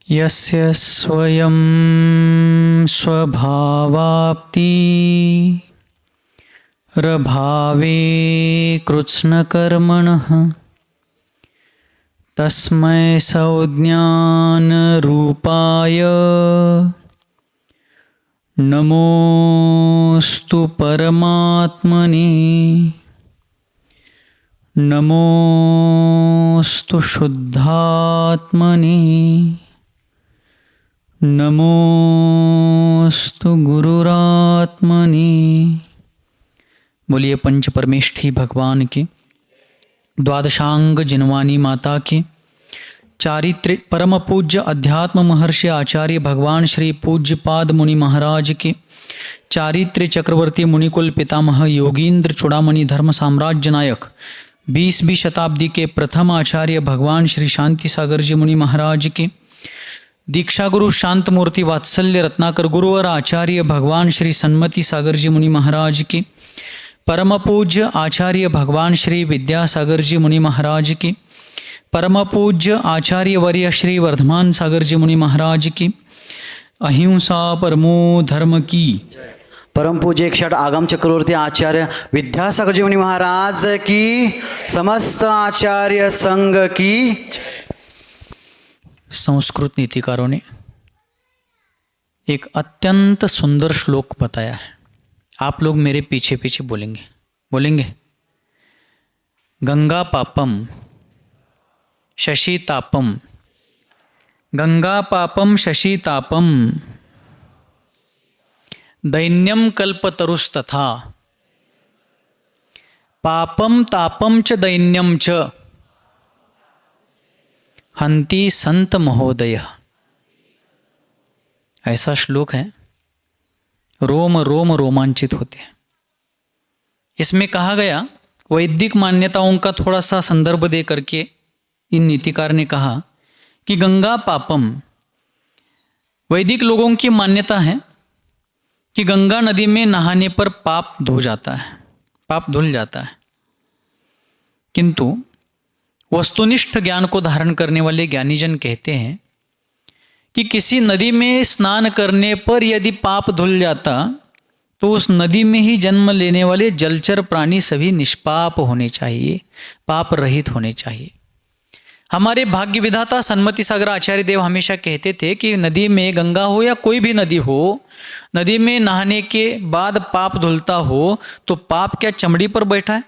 यस्य स्वयं स्वभावाप्ति रभावे कृत्स्नकर्मणः तस्मै संज्ञानरूपाय नमोस्तु परमात्मने। नमोस्तु शुद्धात्मने। नमोस्तु गुरुरात्मने। बोलिए पंच परमेष्ठी भगवान के, द्वादशांग जिनवानी माता के, चारित्र परम पूज्य अध्यात्म महर्षि आचार्य भगवान श्री पूज्यपाद मुनि महाराज के, चारित्र चक्रवर्ती मुनिकुल पितामह योगींद्र चूड़ामणि धर्म साम्राज्य नायक 20वीं शताब्दी के प्रथम आचार्य भगवान श्री शांति सागर जी मुनि महाराज के, दीक्षा गुरु शांत मूर्ति वात्सल्य रत्नाकर गुरुवर आचार्य भगवान श्री सन्मति सागर जी मुनि महाराज के, परम पूज्य आचार्य भगवान श्री विद्यासागर जी मुनि महाराज की, परम पूज्य आचार्य वर्य श्री वर्धमान सागर जी मुनि महाराज की, अहिंसा परमो धर्म की, परम पूज्य एक षट आगम चक्रवर्ती आचार्य विद्यासागर जी मुनि महाराज की, समस्त आचार्य संघ की। संस्कृत नीतिकारों ने एक अत्यंत सुंदर श्लोक बताया है। आप लोग मेरे पीछे पीछे बोलेंगे। गंगा पापम शशि तापम, गंगा पापम शशि तापम, दैन्यम कल्पतरुस्तथा, पापम तापम च दैन्यम च हंति संत महोदय। ऐसा श्लोक है, रोम रोम रोमांचित होते हैं। इसमें कहा गया, वैदिक मान्यताओं का थोड़ा सा संदर्भ दे करके इन नीतिकार ने कहा कि गंगा पापम, वैदिक लोगों की मान्यता है कि गंगा नदी में नहाने पर पाप धो जाता है, पाप धुल जाता है। किंतु वस्तुनिष्ठ ज्ञान को धारण करने वाले ज्ञानीजन कहते हैं कि किसी नदी में स्नान करने पर यदि पाप धुल जाता तो उस नदी में ही जन्म लेने वाले जलचर प्राणी सभी निष्पाप होने चाहिए, पाप रहित होने चाहिए। हमारे भाग्य विधाता सन्मति सागर आचार्य देव हमेशा कहते थे कि नदी में, गंगा हो या कोई भी नदी हो, नदी में नहाने के बाद पाप धुलता हो तो पाप क्या चमड़ी पर बैठा है?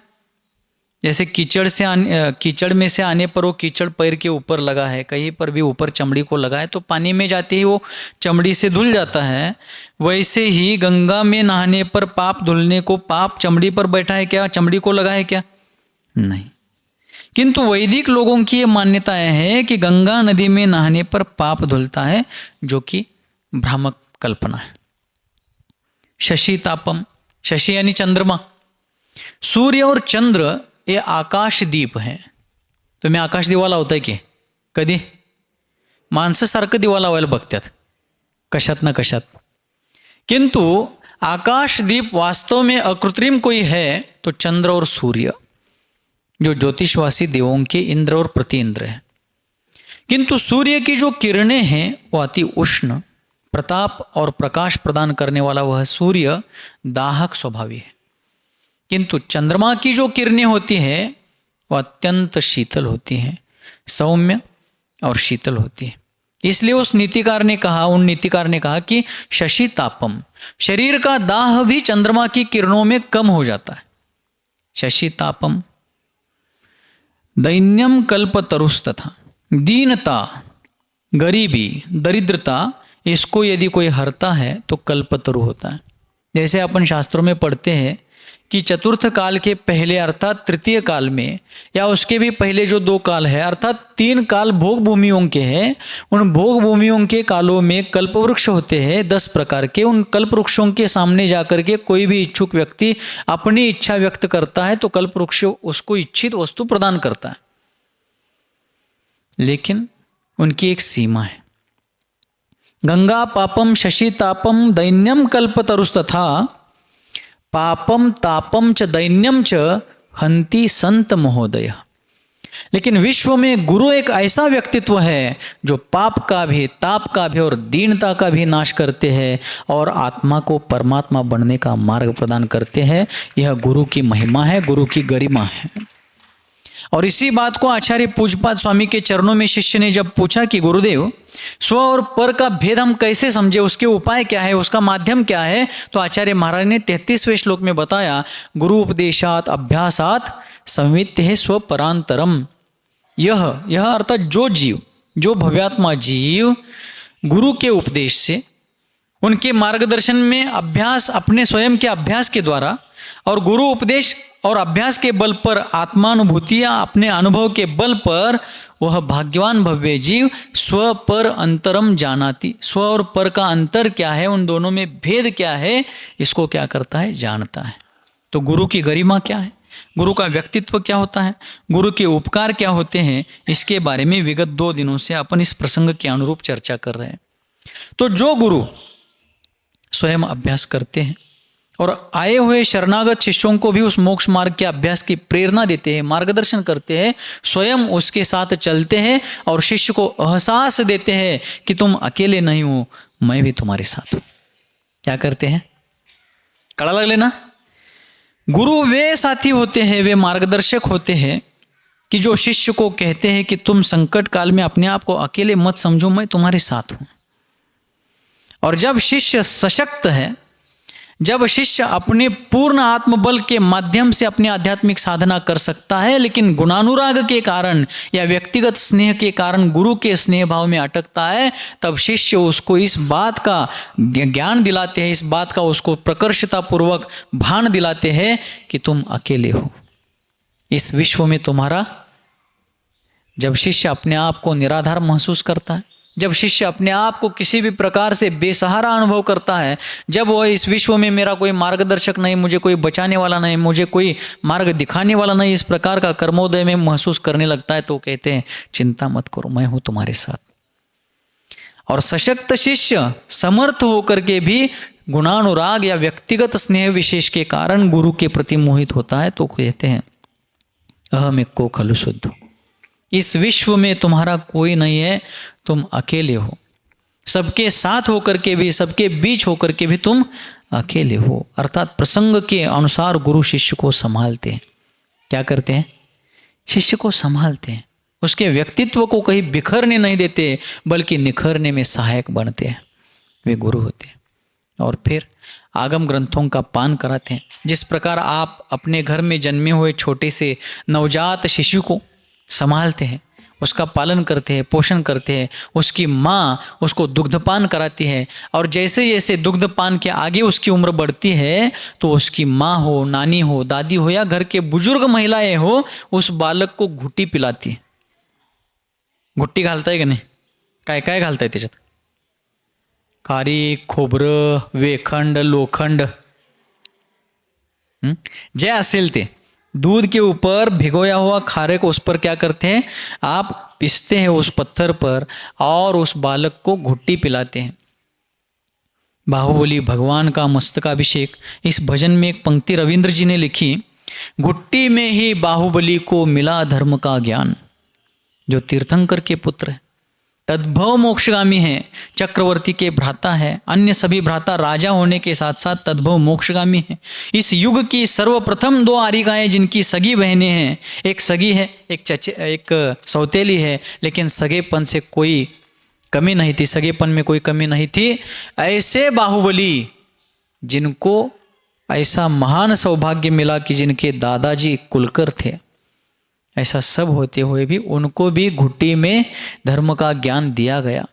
जैसे कीचड़ में से आने पर वो कीचड़ पैर के ऊपर लगा है, कहीं पर भी ऊपर चमड़ी को लगा है तो पानी में जाते ही वो चमड़ी से धुल जाता है। वैसे ही गंगा में नहाने पर पाप धुलने को, पाप चमड़ी पर बैठा है क्या, चमड़ी को लगा है क्या? नहीं। किंतु वैदिक लोगों की ये मान्यताएं हैं कि गंगा नदी में नहाने पर पाप धुलता है, जो कि भ्रामक कल्पना है। शशि तापम, शशि यानी चंद्रमा, सूर्य और चंद्र ये आकाशदीप है। तुम्ही आकाश दिवा लावताय की कधी? माणसासारखं दिवा लावायला बघतात कशात ना कशात। किंतु आकाशदीप वास्तव में अकृत्रिम कोई है तो चंद्र और सूर्य, जो ज्योतिषवासी देवों के इंद्र और प्रति इंद्र है। किंतु सूर्य की जो किरणें हैं वो अति उष्ण, प्रताप और प्रकाश प्रदान करने वाला वह सूर्य दाहक स्वभावी है। किंतु चंद्रमा की जो किरणें होती हैं वह अत्यंत शीतल होती हैं, सौम्य और शीतल होती है। इसलिए उन नीतिकार ने कहा कि शशि तापम, शरीर का दाह भी चंद्रमा की किरणों में कम हो जाता है। शशि तापम, दैन्यम कल्पतरुस्तथा, दीनता, गरीबी, दरिद्रता, इसको यदि कोई हरता है तो कल्पतरु होता है। जैसे अपन शास्त्रों में पढ़ते हैं कि चतुर्थ काल के पहले अर्थात तृतीय काल में, या उसके भी पहले जो 2 काल है अर्थात 3 काल भोग भूमियों के हैं, उन भोग भूमियों के कालों में कल्प वृक्ष होते हैं 10 प्रकार के। उन कल्प वृक्षों के सामने जाकर के कोई भी इच्छुक व्यक्ति अपनी इच्छा व्यक्त करता है तो कल्प वृक्ष उसको इच्छित वस्तु प्रदान करता है। लेकिन उनकी एक सीमा है। गंगा पापम शशि तापम दैन्यम कल्पतरुस्तथा, पापम तापम च दैन्यम च हंति संत महोदय। लेकिन विश्व में गुरु एक ऐसा व्यक्तित्व है जो पाप का भी, ताप का भी और दीनता का भी नाश करते हैं और आत्मा को परमात्मा बनने का मार्ग प्रदान करते हैं। यह गुरु की महिमा है, गुरु की गरिमा है। और इसी बात को आचार्य पूज्यपाद स्वामी के चरणों में शिष्य ने जब पूछा कि गुरुदेव, स्व और पर का भेद हम कैसे समझे, उसके उपाय क्या है, उसका माध्यम क्या है, तो आचार्य महाराज ने 33वें श्लोक में बताया, गुरु उपदेशात अभ्यासात संवित्त है स्व परांतरम। यह अर्थात जो जीव, जो भव्यात्मा जीव गुरु के उपदेश से, उनके मार्गदर्शन में अभ्यास, अपने स्वयं के अभ्यास के द्वारा और गुरु उपदेश और अभ्यास के बल पर, आत्मानुभूति या अपने अनुभव के बल पर, वह भाग्यवान भव्य जीव स्व पर अंतरम जानाति। स्व और पर का अंतर क्या है, उन दोनों में भेद क्या है, इसको क्या करता है, जानता है। तो गुरु की गरिमा क्या है, गुरु का व्यक्तित्व क्या होता है, गुरु के उपकार क्या होते हैं, इसके बारे में विगत 2 दिनों से अपन इस प्रसंग के अनुरूप चर्चा कर रहे हैं। तो जो गुरु स्वयं अभ्यास करते हैं और आए हुए शरणागत शिष्यों को भी उस मोक्ष मार्ग के अभ्यास की प्रेरणा देते हैं, मार्गदर्शन करते हैं, स्वयं उसके साथ चलते हैं और शिष्य को एहसास देते हैं कि तुम अकेले नहीं हो, मैं भी तुम्हारे साथ हूं। क्या करते हैं, कड़ा लग लेना। गुरु वे साथी होते हैं, वे मार्गदर्शक होते हैं कि जो शिष्य को कहते हैं कि तुम संकट काल में अपने आप को अकेले मत समझो, मैं तुम्हारे साथ हूं। और जब शिष्य सशक्त है, जब शिष्य अपने पूर्ण आत्मबल के माध्यम से अपनी आध्यात्मिक साधना कर सकता है, लेकिन गुणानुराग के कारण या व्यक्तिगत स्नेह के कारण गुरु के स्नेह भाव में अटकता है, तब शिष्य उसको इस बात का ज्ञान दिलाते हैं, इस बात का उसको प्रकर्षता पूर्वक भान दिलाते हैं कि तुम अकेले हो इस विश्व में तुम्हारा। जब शिष्य अपने आप को निराधार महसूस करता है, जब शिष्य अपने आप को किसी भी प्रकार से बेसहारा अनुभव करता है, जब वह इस विश्व में मेरा कोई मार्गदर्शक नहीं, मुझे कोई बचाने वाला नहीं, मुझे कोई मार्ग दिखाने वाला नहीं, इस प्रकार का कर्मोदय में महसूस करने लगता है, तो कहते हैं चिंता मत करो, मैं हूं तुम्हारे साथ। और सशक्त शिष्य समर्थ होकर के भी गुणानुराग या व्यक्तिगत स्नेह विशेष के कारण गुरु के प्रति मोहित होता है, तो कहते हैं अहम एको खलु शुद्ध, इस विश्व में तुम्हारा कोई नहीं है, तुम अकेले हो। सबके साथ होकर के भी, सबके बीच होकर के भी तुम अकेले हो। अर्थात प्रसंग के अनुसार गुरु शिष्य को संभालते हैं। क्या करते हैं, शिष्य को संभालते हैं, उसके व्यक्तित्व को कहीं बिखरने नहीं देते, बल्कि निखरने में सहायक बनते हैं, वे गुरु होते हैं। और फिर आगम ग्रंथों का पान कराते हैं। जिस प्रकार आप अपने घर में जन्मे हुए छोटे से नवजात शिशु को संभालते हैं, उसका पालन करते हैं, पोषण करते हैं, उसकी माँ उसको दुग्धपान कराती है, और जैसे जैसे दुग्धपान के आगे उसकी उम्र बढ़ती है, तो उसकी माँ हो, नानी हो, दादी हो या घर के बुजुर्ग महिलाएं हो, उस बालक को घुट्टी पिलाती है। घुट्टी घालताय का नाही, काय काय घालताय त्याच्यात, खारीक, खोबरं, वेखंड, लोखंड, जे असेल ते दूध के ऊपर भिगोया हुआ खारे को उस पर क्या करते हैं, आप पीसते हैं उस पत्थर पर और उस बालक को घुट्टी पिलाते हैं। बाहुबली भगवान का मस्तकाभिषेक, इस भजन में एक पंक्ति रविंद्र जी ने लिखी, घुट्टी में ही बाहुबली को मिला धर्म का ज्ञान। जो तीर्थंकर के पुत्र है, तद्भव मोक्षगामी है, चक्रवर्ती के भ्राता है, अन्य सभी भ्राता राजा होने के साथ साथ तद्भव मोक्षगामी है। इस युग की सर्वप्रथम 2 आरिकाएं जिनकी सगी बहनें हैं, एक सगी है, एक सौतेली है, लेकिन सगेपन से कोई कमी नहीं थी, सगेपन में कोई कमी नहीं थी। ऐसे बाहुबली जिनको ऐसा महान सौभाग्य मिला कि जिनके दादाजी कुलकर थे, ऐसा सब होते हुए भी उनको भी घुट्टी में धर्म का ज्ञान दिया गया।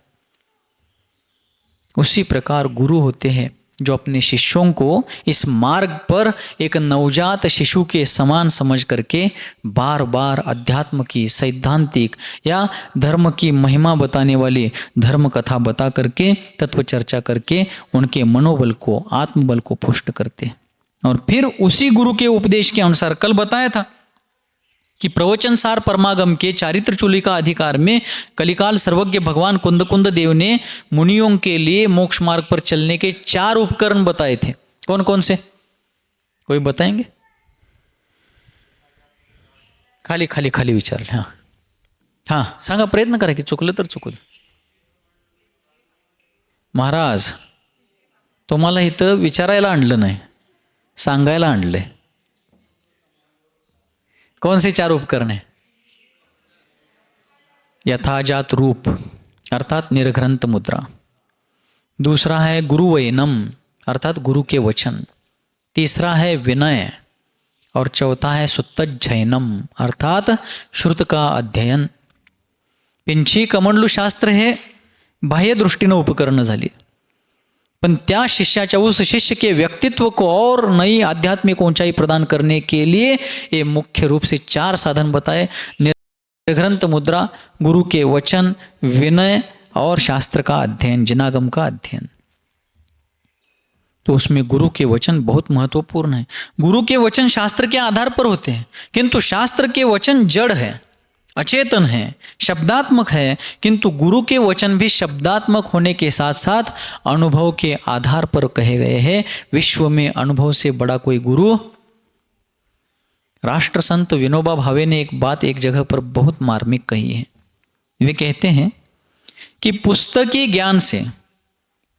उसी प्रकार गुरु होते हैं जो अपने शिष्यों को इस मार्ग पर एक नवजात शिशु के समान समझ करके बार बार अध्यात्म की, सैद्धांतिक या धर्म की महिमा बताने वाली धर्म कथा बता करके, तत्व चर्चा करके उनके मनोबल को, आत्मबल को पुष्ट करते हैं। और फिर उसी गुरु के उपदेश के अनुसार, कल बताया था कि प्रवचन सार परमागम के चारित्र चूली का अधिकार में कलिकाल सर्वज्ञ भगवान कुंद देव ने मुनियों के लिए मोक्ष मार्ग पर चलने के 4 उपकरण बताए थे। कौन कौन से, कोई बताएंगे? खाली खाली खाली विचारले. हां हां सांगा, प्रयत्न करा की चुकलं तर चुकलं. महाराज तुम्हाला इथं विचारायला आणलं नाही, सांगायला आणलंय. कौन से 4 उपकरण है? यथाजात रूप अर्थात निर्घ्रंथ मुद्रा, दूसरा है गुरुवैनम अर्थात गुरु के वचन, तीसरा है विनय और चौथा है सुत्तज्जैनम अर्थात श्रुत का अध्ययन. पिंची कमंडलू शास्त्र हे बाह्य दृष्टीनं उपकरण झाली, पण त्या शिष्याच्या उस शिष्य के व्यक्तित्व को और नई आध्यात्मिक ऊंचाई प्रदान करने के लिए ये मुख्य रूप से 4 साधन बताए. निर्घ्रंथ मुद्रा, गुरु के वचन, विनय और शास्त्र का अध्ययन, जिनागम का अध्ययन. तो उसमें गुरु के वचन बहुत महत्वपूर्ण है. गुरु के वचन शास्त्र के आधार पर होते हैं, किंतु शास्त्र के वचन जड़ है, अचेतन है, शब्दात्मक है. किंतु गुरु के वचन भी शब्दात्मक होने के साथ साथ अनुभव के आधार पर कहे गए हैं. विश्व में अनुभव से बड़ा कोई गुरु. राष्ट्र संत विनोबा भावे ने एक बात एक जगह पर बहुत मार्मिक कही है. वे कहते हैं कि पुस्तकी ज्ञान से,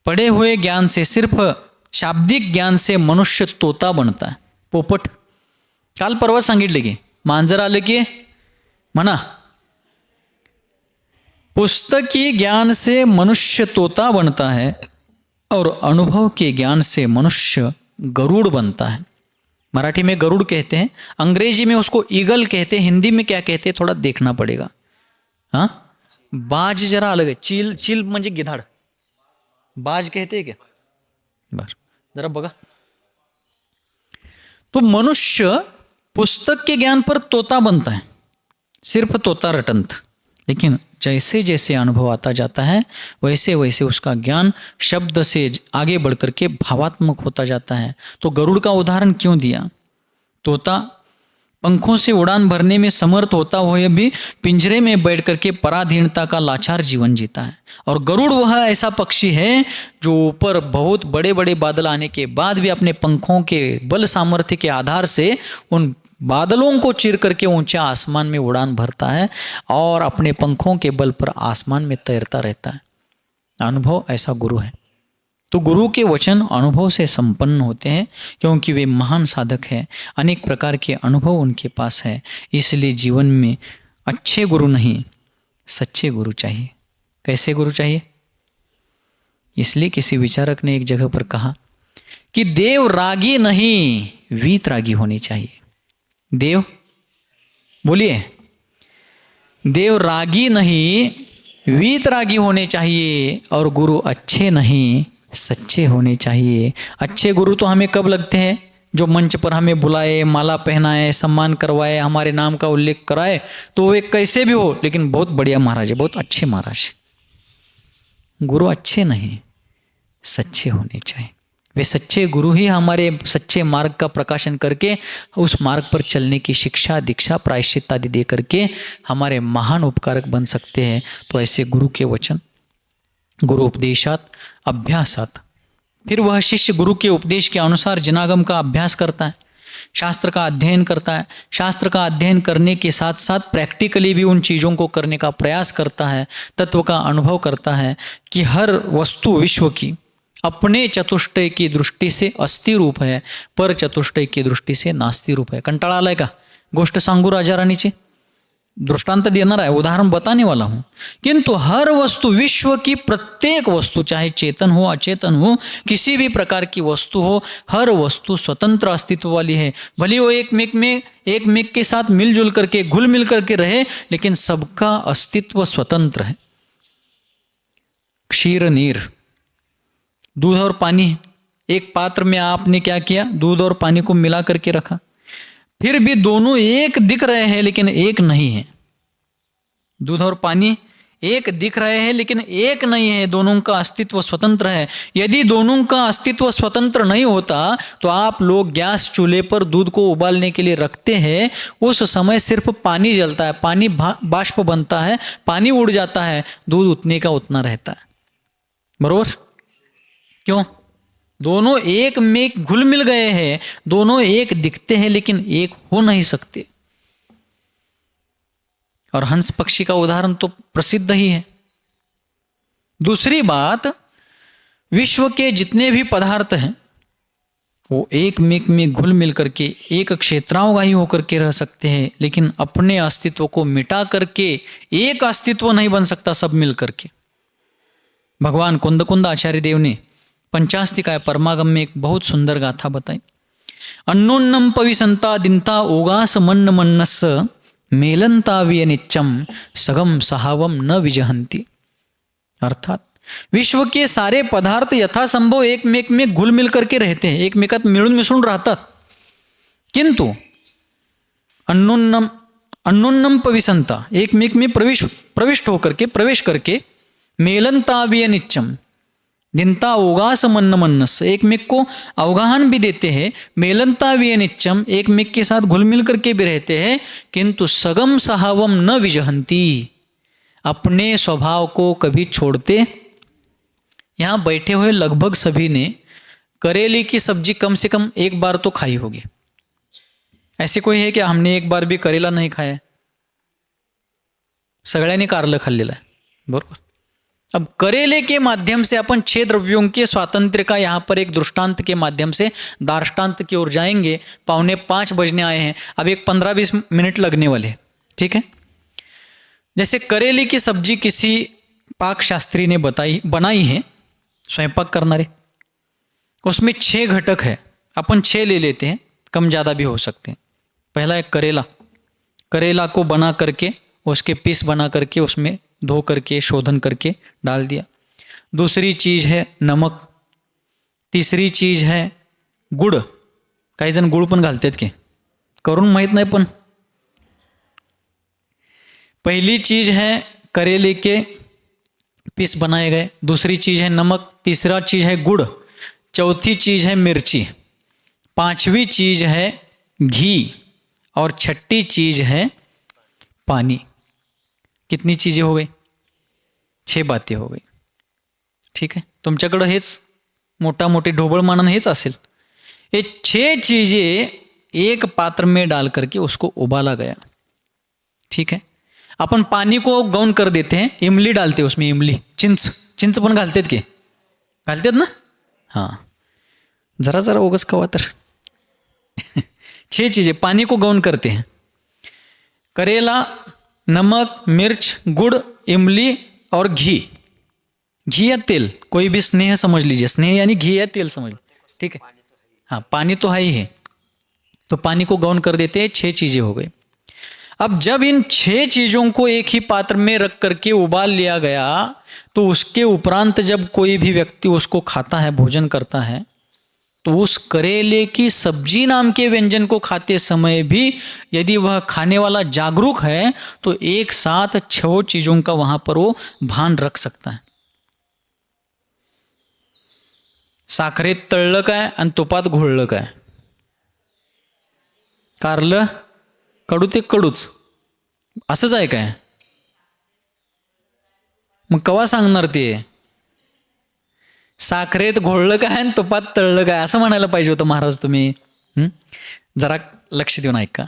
पढ़े हुए ज्ञान से, सिर्फ शाब्दिक ज्ञान से मनुष्य तोता बनता है, पोपट. काल परवा सांगितले की मांजर आलं की म्हणा. पुस्तकी ज्ञान से मनुष्य तोता बनता है और अनुभव के ज्ञान से मनुष्य गरुड़ बनता है. मराठी में गरुड़ कहते हैं, अंग्रेजी में उसको ईगल कहते हैं, हिंदी में क्या कहते हैं थोड़ा देखना पड़ेगा. हाँ, बाज जरा अलग है. चील, चील म्हणजे गिधाड, बाज कहते हैं क्या? बर जरा बघा. तो मनुष्य पुस्तक के ज्ञान पर तोता बनता है, सिर्फ तोता रटंत. लेकिन जैसे जैसे अनुभव आता जाता है वैसे वैसे उसका ज्ञान शब्द से आगे बढ़ करके भावात्मक होता जाता है. तो गरुड़ का उदाहरण क्यों दिया? तोता पंखों से उड़ान भरने में समर्थ होता हुआ भी पिंजरे में बैठ करके पराधीनता का लाचार जीवन जीता है. और गरुड़ वह ऐसा पक्षी है जो ऊपर बहुत बड़े बड़े बादल आने के बाद भी अपने पंखों के बल सामर्थ्य के आधार से उन बादलों को चीर करके ऊंचे आसमान में उड़ान भरता है और अपने पंखों के बल पर आसमान में तैरता रहता है. अनुभव ऐसा गुरु है. तो गुरु के वचन अनुभव से संपन्न होते हैं क्योंकि वे महान साधक हैं. अनेक प्रकार के अनुभव उनके पास है. इसलिए जीवन में अच्छे गुरु नहीं, सच्चे गुरु चाहिए. कैसे गुरु चाहिए? इसलिए किसी विचारक ने एक जगह पर कहा कि देव रागी नहीं, वीतरागी होनी चाहिए. देव बोलिए, देव रागी नहीं वीतरागी होने चाहिए और गुरु अच्छे नहीं सच्चे होने चाहिए. अच्छे गुरु तो हमें कब लगते हैं? जो मंच पर हमें बुलाए, माला पहनाए, सम्मान करवाए, हमारे नाम का उल्लेख कराए. तो वे कैसे भी हो लेकिन बहुत बढ़िया महाराज है, बहुत अच्छे महाराज. गुरु अच्छे नहीं सच्चे होने चाहिए. वे सच्चे गुरु ही हमारे सच्चे मार्ग का प्रकाशन करके उस मार्ग पर चलने की शिक्षा, दीक्षा, प्रायश्चित आदि दे करके हमारे महान उपकारक बन सकते हैं. तो ऐसे गुरु के वचन, गुरु उपदेशात, अभ्यासात. फिर वह शिष्य गुरु के उपदेश के अनुसार जिनागम का अभ्यास करता है, शास्त्र का अध्ययन करता है. शास्त्र का अध्ययन करने के साथ साथ प्रैक्टिकली भी उन चीज़ों को करने का प्रयास करता है. तत्व का अनुभव करता है कि हर वस्तु विश्व की अपने चतुष्टय की दृष्टि से अस्ति रूप है, पर चतुष्टय की दृष्टि से नास्ति रूप है. कंटाळा आलाय का? गोष्ट सांगू राजा रानीची, दृष्टांत देणार है, उदाहरण बताने वाला हूं. किंतु हर वस्तु, विश्व की प्रत्येक वस्तु, चाहे चेतन हो अचेतन हो, किसी भी प्रकार की वस्तु हो, हर वस्तु स्वतंत्र अस्तित्व वाली है. भले वो एक मेक के साथ मिलजुल करके, घुल मिल करके रहे, लेकिन सबका अस्तित्व स्वतंत्र है. क्षीर नीर, दूध और पानी, एक पात्र में आपने क्या किया? दूध और पानी को मिला करके रखा. फिर भी दोनों एक दिख रहे हैं लेकिन एक नहीं है. दूध और पानी एक दिख रहे हैं लेकिन एक नहीं है. दोनों का अस्तित्व स्वतंत्र है. यदि दोनों का अस्तित्व स्वतंत्र नहीं होता तो आप लोग गैस चूल्हे पर दूध को उबालने के लिए रखते हैं, उस समय सिर्फ पानी जलता है, पानी बाष्प बनता है, पानी उड़ जाता है, दूध उतने का उतना रहता है. बरोबर? क्यों? दोनों एक में घुल मिल गए हैं, दोनों एक दिखते हैं लेकिन एक हो नहीं सकते. और हंस पक्षी का उदाहरण तो प्रसिद्ध ही है। दूसरी बात, विश्व के जितने भी पदार्थ हैं वो एक मेक में घुल मिल करके एक क्षेत्रावगाही होकर के रह सकते हैं, लेकिन अपने अस्तित्व को मिटा करके एक अस्तित्व नहीं बन सकता सब मिल करके। भगवान कुंद आचार्य देव ने पंचास्तिकाय परमागम में एक बहुत सुंदर गाथा बताई। अन्नोन्नम पविसंता दिंता ओगास मन्न मन्नस मेलंता विय नित्यम सगम सहावम न विजहंती। अर्थात विश्व के सारे पदार्थ यथासंभव एकमेक में घुल मिल करके रहते हैं, एकमेकात मिळून मिसळून राहतात, किंतु अन्नोन्नम पविसंता एकमेक में प्रवेश करके मेलनता विय नित्यम दिनता ओगास मन्न मन्नस एकमेक को अवगाहन भी देते हैं, मेलनता विय नित्यम एकमेक के साथ घुल मिल करके भी रहते हैं, किंतु सगम सहावम न विजहंती अपने स्वभाव को कभी छोड़ते। यहाँ बैठे हुए लगभग सभी ने करेले की सब्जी कम से कम एक बार तो खाई होगी। ऐसे कोई है कि हमने एक बार भी करेला नाही खाया? सगळ्यांनी कारलं खाल्लेलं आहे, बरोबर। अब करेले के माध्यम से अपन 6 द्रव्यों के स्वातंत्र्य का यहाँ पर एक दृष्टांत के माध्यम से दार्ष्टान्त की ओर जाएंगे। 4:45 बजने आए हैं, अब एक 15-20 मिनट लगने वाले, ठीक है। जैसे करेले की सब्जी किसी पाक शास्त्री ने बनाई है, स्वयंपाक करनारे, उसमें 6 घटक है, अपन 6 ले लेते हैं, कम ज़्यादा भी हो सकते हैं। पहला है करेला को बना करके उसके पीस बना करके उसमें धो करके शोधन करके डाल दिया। दूसरी चीज़ है नमक, तीसरी चीज़ है गुड़, काही जण गुड़ पण घालतात की, करून माहीत नाही पण पहली चीज़ है करेले के पीस बनाए गए, दूसरी चीज़ है नमक, तीसरा चीज़ है गुड़, चौथी चीज़ है मिर्ची, पांचवी चीज़ है घी और छठी चीज़ है पानी। कितनी चीज़ें हो गई? 6 बातें हो गई, ठीक है। तुमच्याकडं हेच मोटा मोटी ढोबळ मानन हेच असेल। ये 6 चीज़ें एक पात्र में डाल करके उसको उबाला गया, ठीक है। अपन पानी को गौन कर देते हैं, इमली डालते हैं उसमें, इमली, चिंच पण घालतेत की, घालतेत ना? हाँ, जरा जरा ओगस कवा तर 6 चीज़ें पानी को गौन करते हैं, करेला, नमक, मिर्च, गुड़, इमली और घी या तेल, कोई भी स्नेह समझ लीजिए, स्नेह यानी घी या तेल समझ लीजिए, ठीक है। हाँ, पानी तो है ही है, तो पानी को गौन कर देते हैं, 6 चीज़ें हो गई। अब जब इन 6 चीज़ों को एक ही पात्र में रख करके उबाल लिया गया, तो उसके उपरांत जब कोई भी व्यक्ति उसको खाता है, भोजन करता है, तो उस करेले की सब्जी नाम के व्यंजन को खाते समय भी यदि वह खाने वाला जागरूक है तो एक साथ 6 चीज़ों का वहां पर वो भान रख सकता है। साखरेत तळलं काय आणि तुपात घोळलं काय? कारलं कडू ते कडूच असंच आहे काय? मग कवा सांगणार ते? साखरेत घोळलं काय आणि तुपात तळलं काय असं म्हणायला पाहिजे होतं महाराज तुम्ही। जरा लक्ष देऊन ऐका।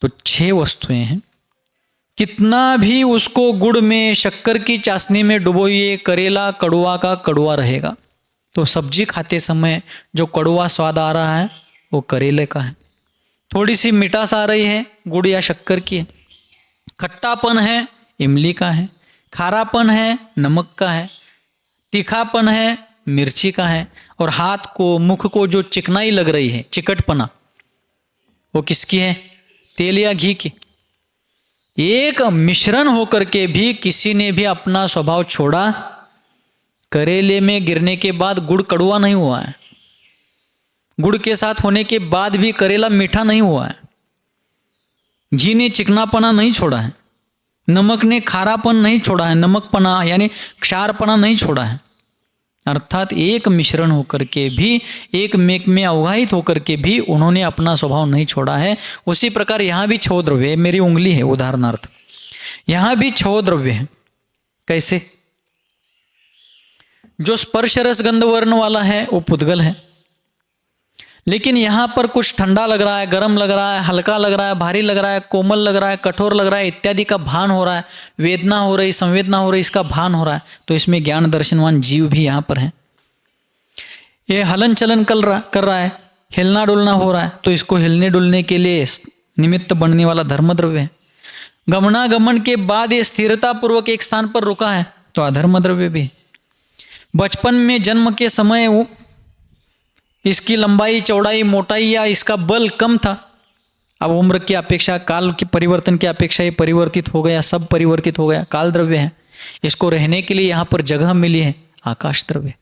तो 6 वस्तुएं हैं, कितना भी उसको गुड़ में शक्कर की चाशनी में डुबोइए, करेला कड़वा का कड़वा रहेगा। तो सब्जी खाते समय जो कड़वा स्वाद आ रहा है वो करेले का है, थोड़ी सी मिठास आ रही है गुड़ या शक्कर की है, खट्टापन है इमली का है, खारापन है नमक का है, तीखापन है मिर्ची का है, और हाथ को मुख को जो चिकनाई लग रही है, चिकटपना, वो किसकी है? तेल या घी की। एक मिश्रण होकर के भी किसी ने भी अपना स्वभाव छोड़ा। करेले में गिरने के बाद गुड़ कड़वा नहीं हुआ है, गुड़ के साथ होने के बाद भी करेला मीठा नहीं हुआ है, घी ने चिकनापना नहीं छोड़ा है, नमक ने खारापन नहीं छोड़ा है, नमकपना यानी क्षारपना नहीं छोड़ा है। अर्थात एक मिश्रण होकर के भी, एक मेक में अवगाहित होकर के भी उन्होंने अपना स्वभाव नहीं छोड़ा है। उसी प्रकार यहाँ भी 6 द्रव्य है, मेरी उंगली है उदाहरणार्थ, यहाँ भी 6 द्रव्य है। कैसे? जो स्पर्श रस गंध वर्ण वाला है वो पुद्गल है, लेकिन यहाँ पर कुछ ठंडा लग रहा है, गर्म लग रहा है, हल्का लग रहा है, भारी लग रहा है, कोमल लग रहा है, कठोर लग रहा है इत्यादि का भान हो रहा है, वेदना हो रही, संवेदना हो रही, इसका भान हो रहा है। तो इसमें ज्ञान दर्शनवान जीव भी यहाँ पर है। ये हलन चलन कर रहा है, हिलना डुलना हो रहा है, तो इसको हिलने डुलने के लिए निमित्त बनने वाला धर्म द्रव्य है। गमनागमन के बाद ये स्थिरता पूर्वक एक स्थान पर रुका है, तो अधर्म द्रव्य भी। बचपन में जन्म के समय इसकी लंबाई, चौड़ाई, मोटाई या इसका बल कम था, अब उम्र की अपेक्षा, काल के परिवर्तन की अपेक्षा ये परिवर्तित हो गया, सब परिवर्तित हो गया, काल द्रव्य है। इसको रहने के लिए यहाँ पर जगह मिली है, आकाश द्रव्य।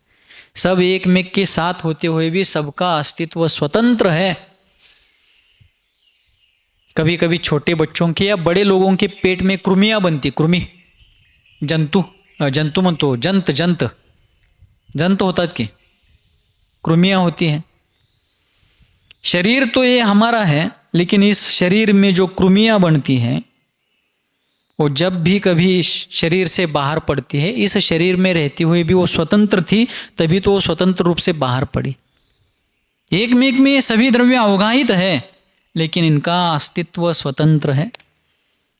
सब एक मेक के साथ होते हुए भी सबका अस्तित्व स्वतंत्र है। कभी कभी छोटे बच्चों के या बड़े लोगों के पेट में कृमियां बनती, कृमि, जंतु म्हणतो, जंत होतात की कृमियां होती हैं। शरीर तो ये हमारा है, लेकिन इस शरीर में जो कृमियां बनती हैं वो जब भी कभी शरीर से बाहर पड़ती है, इस शरीर में रहती हुई भी वो स्वतंत्र थी, तभी तो वो स्वतंत्र रूप से बाहर पड़ी। एक में एक में ये सभी द्रव्य अवगाहित है, लेकिन इनका अस्तित्व स्वतंत्र है।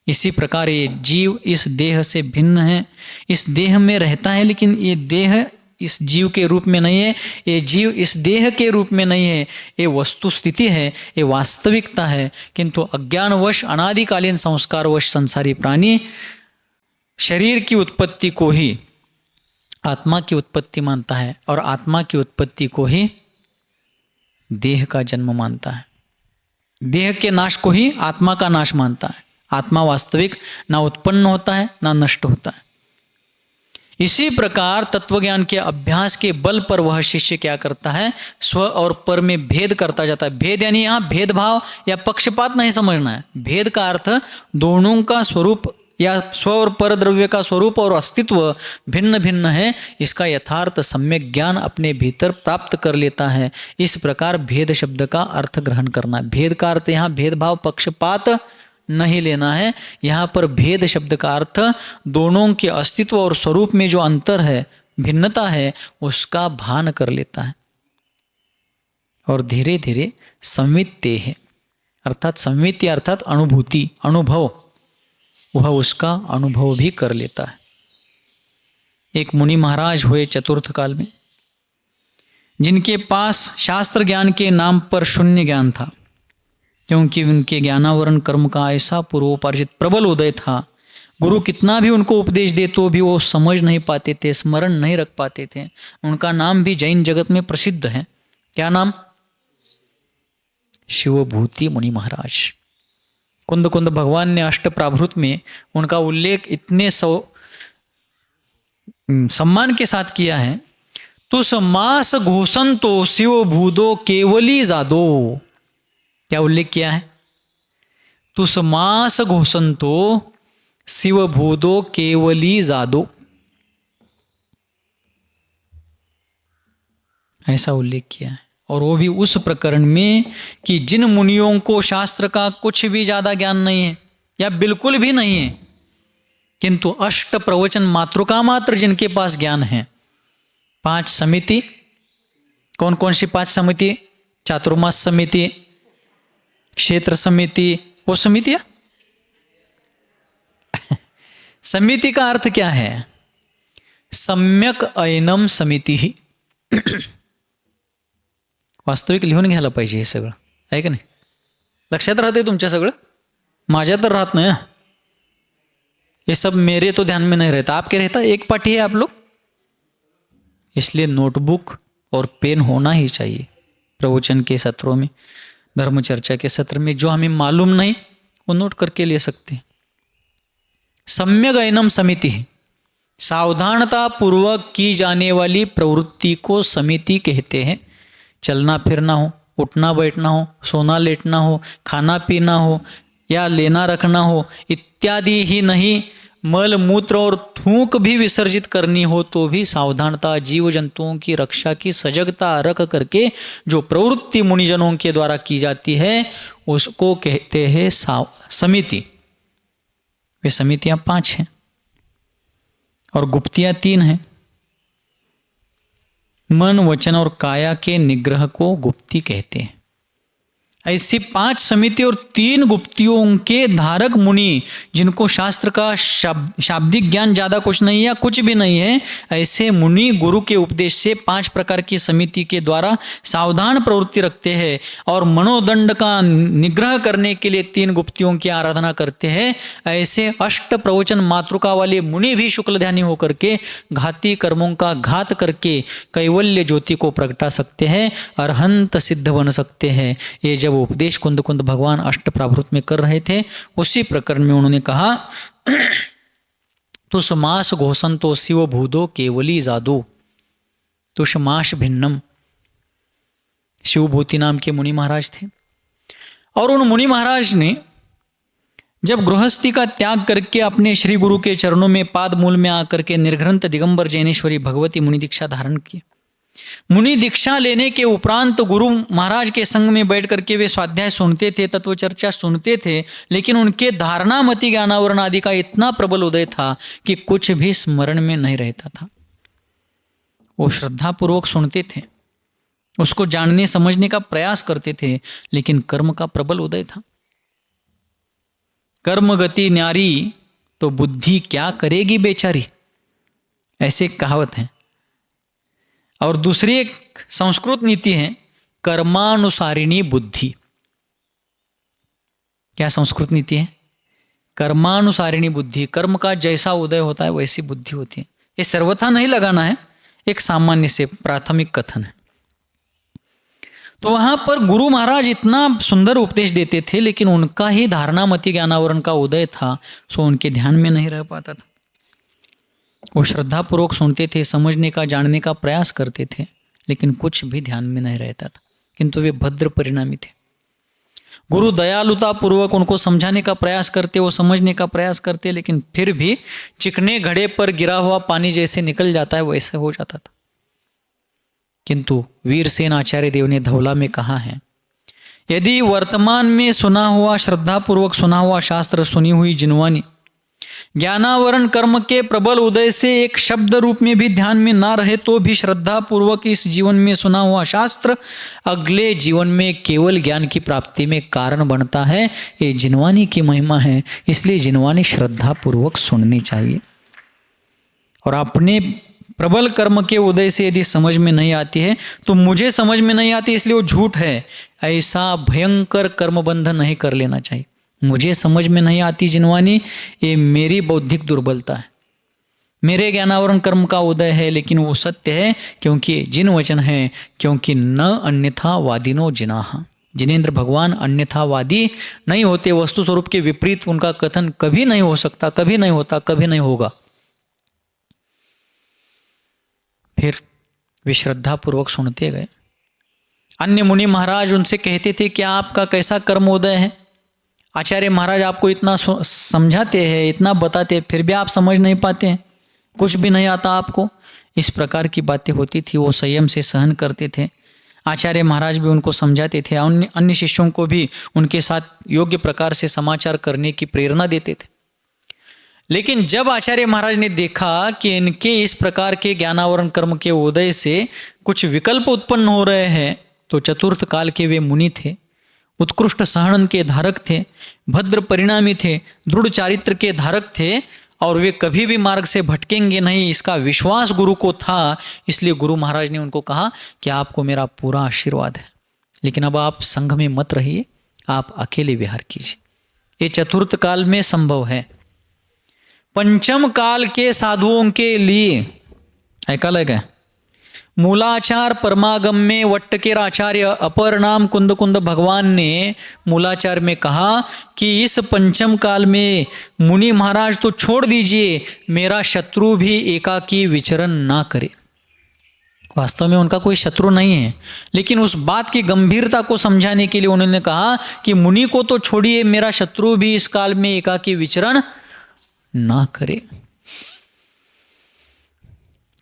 इसी प्रकार ये जीव इस देह से भिन्न है, इस देह में रहता है, लेकिन ये देह इस जीव के रूप में नहीं है, ये जीव इस देह के रूप में नहीं है। ये वस्तु स्थिति है, ये वास्तविकता है, किंतु अज्ञानवश, अनादिकालीन संस्कारवश संसारी प्राणी शरीर की उत्पत्ति को ही आत्मा की उत्पत्ति मानता है और आत्मा की उत्पत्ति को ही देह का जन्म मानता है। देह के नाश को ही आत्मा का नाश मानता है। आत्मा वास्तविक ना उत्पन्न होता है ना नष्ट होता है। इसी प्रकार तत्वज्ञान के अभ्यास के बल पर वह शिष्य क्या करता है, स्व और पर में भेद करता जाता है। भेद यानी यहाँ भेदभाव या पक्षपात नहीं समझना है। भेद का अर्थ दोनों का स्वरूप या स्व और पर द्रव्य का स्वरूप और अस्तित्व भिन्न भिन्न है, इसका यथार्थ सम्यक ज्ञान अपने भीतर प्राप्त कर लेता है। इस प्रकार भेद शब्द का अर्थ ग्रहण करना है। भेद का अर्थ यहाँ भेदभाव, पक्षपात नहीं लेना है। यहाँ पर भेद शब्द का अर्थ दोनों के अस्तित्व और स्वरूप में जो अंतर है, भिन्नता है, उसका भान कर लेता है और धीरे धीरे संवित्ते है, अर्थात संवित्ति अर्थात अनुभूति, अनुभव, वह उसका अनुभव भी कर लेता है। एक मुनि महाराज हुए चतुर्थ काल में, जिनके पास शास्त्र ज्ञान के नाम पर शून्य ज्ञान था, क्योंकि उनके ज्ञानावरण कर्म का ऐसा पूर्वोपार्जित प्रबल उदय था। गुरु कितना भी उनको उपदेश दे तो भी वो समझ नहीं पाते थे, स्मरण नहीं रख पाते थे। उनका नाम भी जैन जगत में प्रसिद्ध है। क्या नाम? शिवभूति मुनि महाराज। कुंद कुंद भगवान ने अष्ट प्राभृत में उनका उल्लेख इतने सम्मान के साथ किया है। तुस मास घोषंतो शिव भूदो केवली जादो। क्या उल्लेख किया है? तुस मास घोषंतो शिव भूदो केवली जादो, ऐसा उल्लेख किया है। और वो भी उस प्रकरण में कि जिन मुनियों को शास्त्र का कुछ भी ज्यादा ज्ञान नहीं है या बिल्कुल भी नहीं है, किंतु अष्ट प्रवचन मातृका मात्र जिनके पास ज्ञान है। 5 समिति, कौन कौन सी 5 समिति? चातुर्मास समिति, क्षेत्र समिति, वो समितियां समिति का अर्थ क्या है? सम्यक ऐनम समिति ही। वास्तविक लिहून घ्यायला पाहिजे हे सगळं, आहे का नाही? लक्षात राहते तुमच्या सगळं? माझ्या तर राहत नाही। ये सब मेरे तो ध्यान में नहीं रहता, आपके रहता। एक पाठी है आप लोग, इसलिए नोटबुक और पेन होना ही चाहिए। प्रवचन के सत्रों में, धर्म चर्चा के सत्र में जो हमें मालूम नहीं वो नोट करके ले सकते हैं। सम्यक ऐनम समिति है, सावधानता पूर्वक की जाने वाली प्रवृत्ति को समिति कहते हैं। चलना फिरना हो, उठना बैठना हो, सोना लेटना हो, खाना पीना हो या लेना रखना हो इत्यादि ही नहीं, मल मूत्र और थूक भी विसर्जित करनी हो तो भी सावधानता, जीव जंतुओं की रक्षा की सजगता रख करके जो प्रवृत्ति मुनिजनों के द्वारा की जाती है उसको कहते हैं समिति। वे समितियां 5 हैं और गुप्तियां 3 हैं। मन, वचन और काया के निग्रह को गुप्ती कहते हैं। ऐसी 5 समिति और 3 गुप्तियों के धारक मुनि, जिनको शास्त्र का शाब्दिक ज्ञान ज्यादा कुछ नहीं है, कुछ भी नहीं है, ऐसे मुनि गुरु के उपदेश से 5 प्रकार की समिति के द्वारा सावधान प्रवृत्ति रखते हैं और मनोदंड का निग्रह करने के लिए 3 गुप्तियों की आराधना करते हैं। ऐसे अष्ट प्रवचन मातृका वाले मुनि भी शुक्ल ध्यानी होकर के घाती कर्मों का घात करके कैवल्य ज्योति को प्रगटा सकते हैं, अरहंत सिद्ध बन सकते हैं। ये जब उपदेश कुंद भगवान अष्ट प्राभृत में कर रहे थे, उसी प्रकरण में उन्होंने कहा, तुषमास घोषण तो शिव भूदो केवली जादू तुषमाश भिन्नम। शिवभूति नाम के मुनि महाराज थे और उन मुनि महाराज ने जब गृहस्थी का त्याग करके अपने श्री गुरु के चरणों में पाद मूल में आकर के निर्ग्रंथ दिगंबर जैनेश्वरी भगवती मुनि दीक्षा धारण की। मुनि दीक्षा लेने के उपरांत गुरु महाराज के संग में बैठ करके वे स्वाध्याय सुनते थे, तत्व चर्चा सुनते थे, लेकिन उनके धारणा मति ज्ञानावरण आदि का इतना प्रबल उदय था कि कुछ भी स्मरण में नहीं रहता था। वो श्रद्धा पूर्वक सुनते थे, उसको जानने समझने का प्रयास करते थे, लेकिन कर्म का प्रबल उदय था। कर्म गति न्यारी तो बुद्धि क्या करेगी बेचारी, ऐसे कहावत है। और दूसरी एक संस्कृत नीति है, कर्मानुसारिणी बुद्धि। क्या संस्कृत नीति है? कर्मानुसारिणी बुद्धि। कर्म का जैसा उदय होता है वैसी बुद्धि होती है। ये सर्वथा नहीं लगाना है, एक सामान्य से प्राथमिक कथन है। तो वहां पर गुरु महाराज इतना सुंदर उपदेश देते थे, लेकिन उनका ही धारणा मति ज्ञानावरण का उदय था, सो उनके ध्यान में नहीं रह पाता था। वो श्रद्धा पूर्वक सुनते थे, समझने का जानने का प्रयास करते थे, लेकिन कुछ भी ध्यान में नहीं रहता था, किंतु वे भद्र परिणामी थे। गुरु दयालुता पूर्वक उनको समझाने का प्रयास करते, वो समझने का प्रयास करते, लेकिन फिर भी चिकने घड़े पर गिरा हुआ पानी जैसे निकल जाता है वैसे हो जाता था। किंतु वीरसेन आचार्य देव ने धौला में कहा है, यदि वर्तमान में सुना हुआ, श्रद्धा पूर्वक सुना हुआ शास्त्र, सुनी हुई जिनवानी ज्ञानावरण कर्म के प्रबल उदय से एक शब्द रूप में भी ध्यान में ना रहे, तो भी श्रद्धा पूर्वक इस जीवन में सुना हुआ शास्त्र अगले जीवन में केवल ज्ञान की प्राप्ति में कारण बनता है। ये जिनवानी की महिमा है, इसलिए जिनवानी श्रद्धा पूर्वक सुननी चाहिए। और अपने प्रबल कर्म के उदय से यदि समझ में नहीं आती है तो मुझे समझ में नहीं आती इसलिए वो झूठ है, ऐसा भयंकर कर्म बंधन नहीं कर लेना चाहिए। मुझे समझ में नहीं आती जिनवानी, ये मेरी बौद्धिक दुर्बलता है, मेरे ज्ञानावरण कर्म का उदय है, लेकिन वो सत्य है क्योंकि जिन वचन है, क्योंकि न अन्यथा वादिनो जिनाह। जिनेन्द्र भगवान अन्यथावादी नहीं होते, वस्तु स्वरूप के विपरीत उनका कथन कभी नहीं हो सकता, कभी नहीं होता, कभी नहीं होगा। फिर वे श्रद्धा पूर्वक सुनते गए। अन्य मुनि महाराज उनसे कहते थे कि आपका कैसा कर्मोदय है, आचार्य महाराज आपको इतना समझाते हैं, इतना बताते हैं, फिर भी आप समझ नहीं पाते हैं, कुछ भी नहीं आता आपको। इस प्रकार की बातें होती थी, वो संयम से सहन करते थे। आचार्य महाराज भी उनको समझाते थे, अन्य शिष्यों को भी उनके साथ योग्य प्रकार से समाचार करने की प्रेरणा देते थे। लेकिन जब आचार्य महाराज ने देखा कि इनके इस प्रकार के ज्ञानावरण कर्म के उदय से कुछ विकल्प उत्पन्न हो रहे हैं, तो चतुर्थ काल के वे मुनि थे, उत्कृष्ट सहन के धारक थे, भद्र परिणामी थे, दृढ़ चारित्र के धारक थे, और वे कभी भी मार्ग से भटकेंगे नहीं, इसका विश्वास गुरु को था। इसलिए गुरु महाराज ने उनको कहा कि आपको मेरा पूरा आशीर्वाद है, लेकिन अब आप संघ में मत रहिए, आप अकेले विहार कीजिए। ये चतुर्थ काल में संभव है। पंचम काल के साधुओं के लिए ऐकालय काय, मूलाचार परमागम में वट्टकेर आचार्य अपर नाम कुंद भगवान ने मूलाचार में कहा कि इस पंचम काल में मुनि महाराज तो छोड़ दीजिए, मेरा शत्रु भी एकाकी विचरण ना करे। वास्तव में उनका कोई शत्रु नहीं है, लेकिन उस बात की गंभीरता को समझाने के लिए उन्होंने कहा कि मुनि को तो छोड़िए, मेरा शत्रु भी इस काल में एकाकी विचरण ना करे।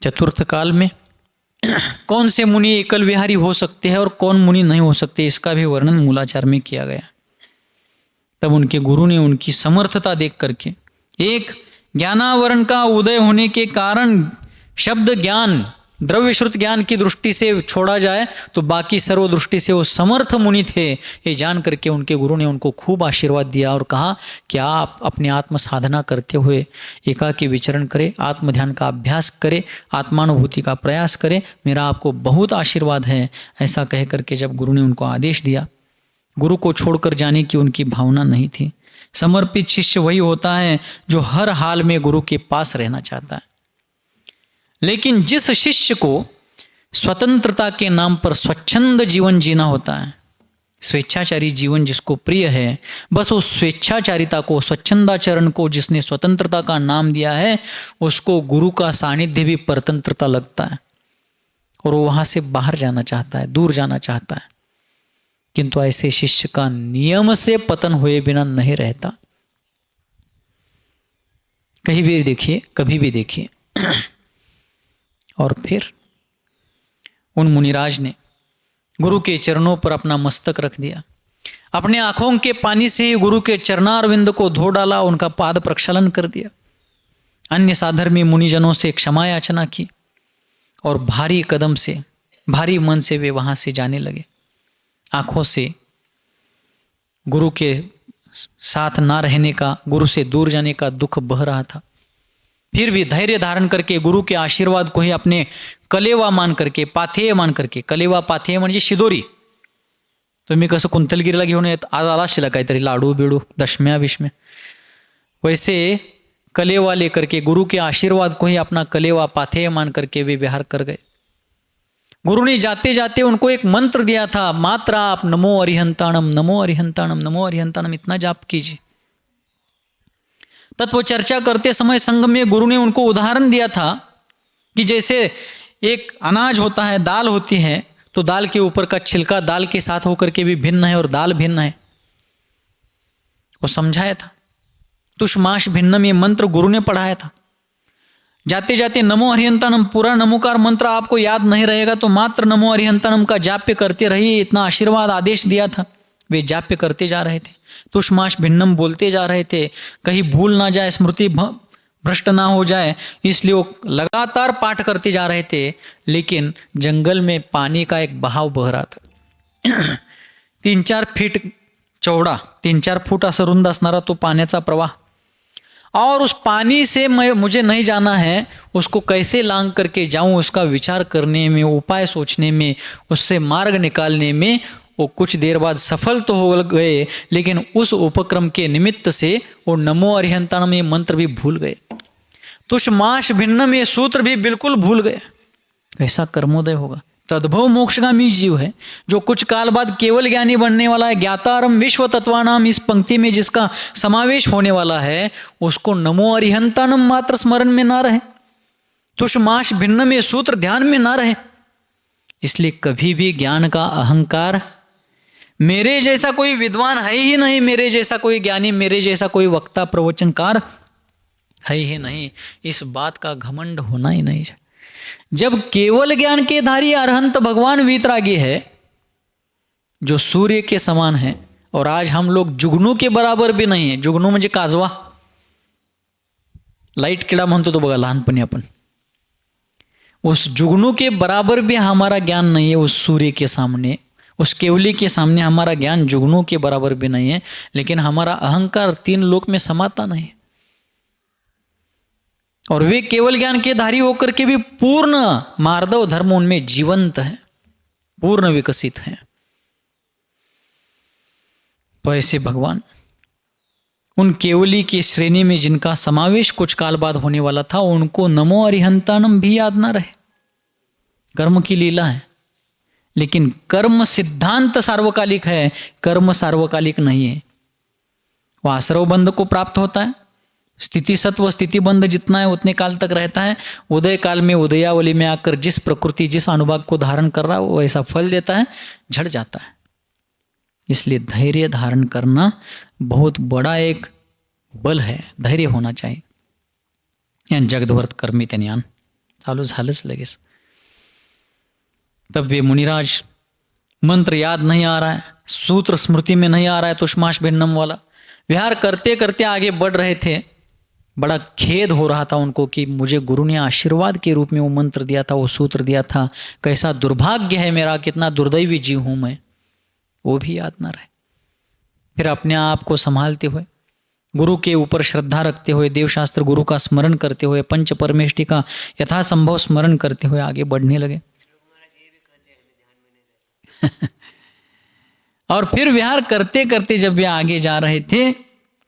चतुर्थ काल में कौन से मुनि एकल विहारी हो सकते हैं और कौन मुनि नहीं हो सकते, इसका भी वर्णन मूलाचार में किया गया। तब उनके गुरु ने उनकी समर्थता देख करके, एक ज्ञानावरण का उदय होने के कारण शब्द ज्ञान द्रव्य श्रुत ज्ञान की दृष्टि से छोड़ा जाए तो बाकी सर्व दृष्टि से वो समर्थ मुनि थे, ये जान करके उनके गुरु ने उनको खूब आशीर्वाद दिया और कहा कि आप अपनी आत्म साधना करते हुए एकाकी विचरण करें, आत्म ध्यान का अभ्यास करें, आत्मानुभूति का प्रयास करें, मेरा आपको बहुत आशीर्वाद है। ऐसा कह करके जब गुरु ने उनको आदेश दिया, गुरु को छोड़कर जाने की उनकी भावना नहीं थी। समर्पित शिष्य वही होता है जो हर हाल में गुरु के पास रहना चाहता है। लेकिन जिस शिष्य को स्वतंत्रता के नाम पर स्वच्छंद जीवन जीना होता है, स्वेच्छाचारी जीवन जिसको प्रिय है, बस उस स्वेच्छाचारिता को, स्वच्छंदाचरण को जिसने स्वतंत्रता का नाम दिया है, उसको गुरु का सानिध्य भी परतंत्रता लगता है और वो वहां से बाहर जाना चाहता है, दूर जाना चाहता है। किंतु ऐसे शिष्य का नियम से पतन हुए बिना नहीं रहता। कहीं भी देखिए, कभी भी देखिए। और फिर उन मुनिराज ने गुरु के चरणों पर अपना मस्तक रख दिया, अपने आंखों के पानी से ही गुरु के चरणारविंद को धो डाला, उनका पाद प्रक्षालन कर दिया। अन्य साधर्मी मुनिजनों से क्षमा याचना की और भारी कदम से, भारी मन से वे वहां से जाने लगे। आंखों से गुरु के साथ ना रहने का, गुरु से दूर जाने का दुख बह रहा था। फिर भी धैर्य धारण करके गुरु के आशीर्वाद को ही अपने कलेवा मान करके, पाथेय मान करके, कलेवा पाथेय म्हणजे शिदोरी, तुम्ही कसं कुंतलगिरीला घेऊन येत आज आला असला काहीतरी लाडू बिडू दशम्या बिशम्या, वैसे कलेवा लेकर के गुरु के आशीर्वाद को ही अपना कलेवा पाथेय मान करके वे विहार कर गए। गुरु ने जाते जाते उनको एक मंत्र दिया था, मात्र आप नमो अरिहंताणम, नमो अरिहंताणम, नमो अरिहंताणम इतना जाप कीजिए। तत्व चर्चा करते समय संग में गुरु ने उनको उदाहरण दिया था कि जैसे एक अनाज होता है, दाल होती है, तो दाल के ऊपर का छिलका दाल के साथ होकर के भी भिन्न है और दाल भिन्न है, वो समझाया था। तुष्माश भिन्नम ये मंत्र गुरु ने पढ़ाया था। जाते जाते नमो अरिहंताणम, पूरा नमोकार मंत्र आपको याद नहीं रहेगा तो मात्र नमो अरिहंताणम का जाप्य करते रहिए, इतना आशीर्वाद आदेश दिया था। वे जाप्य करते जा रहे थे, तुष्माश भिन्नम बोलते जा रहे थे, कहीं भूल ना जाए, स्मृति भ्रष्ट ना हो जाए, इसलिए वो लगातार पाठ करते जा रहे थे। लेकिन जंगल में पानी का एक बहाव बह रहा था 3-4 फीट चौड़ा, 3-4 फूट असं रुंद असणारा तो पाण्याचा प्रवाह, और उस पानी से मुझे नहीं जाना है, उसको कैसे लांग करके जाऊं, उसका विचार करने में, उपाय सोचने में, उससे मार्ग निकालने में वो कुछ देर बाद सफल तो हो गए, लेकिन उस उपक्रम के निमित्त से वो नमो अरिहंताणम ये मंत्र भी भूल गए, तुष्माश भिन्नम ये सूत्र भी बिल्कुल भूल गए। कैसा कर्मोदय होगा। तद्भव मोक्षगामी जीव है जो कुछ काल बाद केवल ज्ञानी बनने वाला है। ज्ञातारम विश्व तत्वानाम इस पंक्ति में जिसका समावेश होने वाला है, उसको नमो अरिहंताणम मात्र स्मरण में ना रहे, तुष्माश भिन्नम ये सूत्र ध्यान में ना रहे। इसलिए कभी भी ज्ञान का अहंकार, मेरे जैसा कोई विद्वान है ही नहीं, मेरे जैसा कोई ज्ञानी, मेरे जैसा कोई वक्ता प्रवचनकार है ही नहीं, इस बात का घमंड होना ही नहीं। जब केवल ज्ञान के धारी अरहंत भगवान वीतरागी है जो सूर्य के समान है, और आज हम लोग जुगनू के बराबर भी नहीं है। जुगनू म्हणजे काजवा, लाईट किडा म्हणतो तो बघा लहानपणी आपण, उस जुगनू के बराबर भी हमारा ज्ञान नहीं है। उस सूर्य के सामने, उस केवली के सामने हमारा ज्ञान जुगनू के बराबर भी नहीं है। लेकिन हमारा अहंकार 3 लोक में समाता नहीं, और वे केवल ज्ञान के धारी होकर के भी पूर्ण मार्दव धर्म उनमें जीवंत है, पूर्ण विकसित है। तो ऐसे भगवान उन केवली की श्रेणी में जिनका समावेश कुछ काल बाद होने वाला था, उनको नमो अरिहंताणम भी याद ना रहे। कर्म की लीला है, लेकिन कर्म सिद्धांत सार्वकालिक है, कर्म सार्वकालिक नहीं है। वह आश्रव बंध को प्राप्त होता है, स्थिति सत्व स्थिति बंध जितना है उतने काल तक रहता है। उदय काल में उदयावली में आकर जिस प्रकृति, जिस अनुभाग को धारण कर रहा है वो ऐसा फल देता है, झड़ जाता है। इसलिए धैर्य धारण करना बहुत बड़ा एक बल है, धैर्य होना चाहिए। या जगदवर्त कर्मी ते ज्ञान चालू झालंच लगेच। तब वे मुनिराज, मंत्र याद नहीं आ रहा है, सूत्र स्मृति में नहीं आ रहा है, तुष्माश भिन्नम वाला, विहार करते करते आगे बढ़ रहे थे। बड़ा खेद हो रहा था उनको कि मुझे गुरु ने आशीर्वाद के रूप में वो मंत्र दिया था, वो सूत्र दिया था, कैसा दुर्भाग्य है मेरा, कितना दुर्दैवी जीव हूँ मैं, वो भी याद ना रहे। फिर अपने आप को संभालते हुए, गुरु के ऊपर श्रद्धा रखते हुए, देवशास्त्र गुरु का स्मरण करते हुए, पंच परमेष्टि का यथासंभव स्मरण करते हुए आगे बढ़ने लगे। और फिर विहार करते करते जब वे आगे जा रहे थे,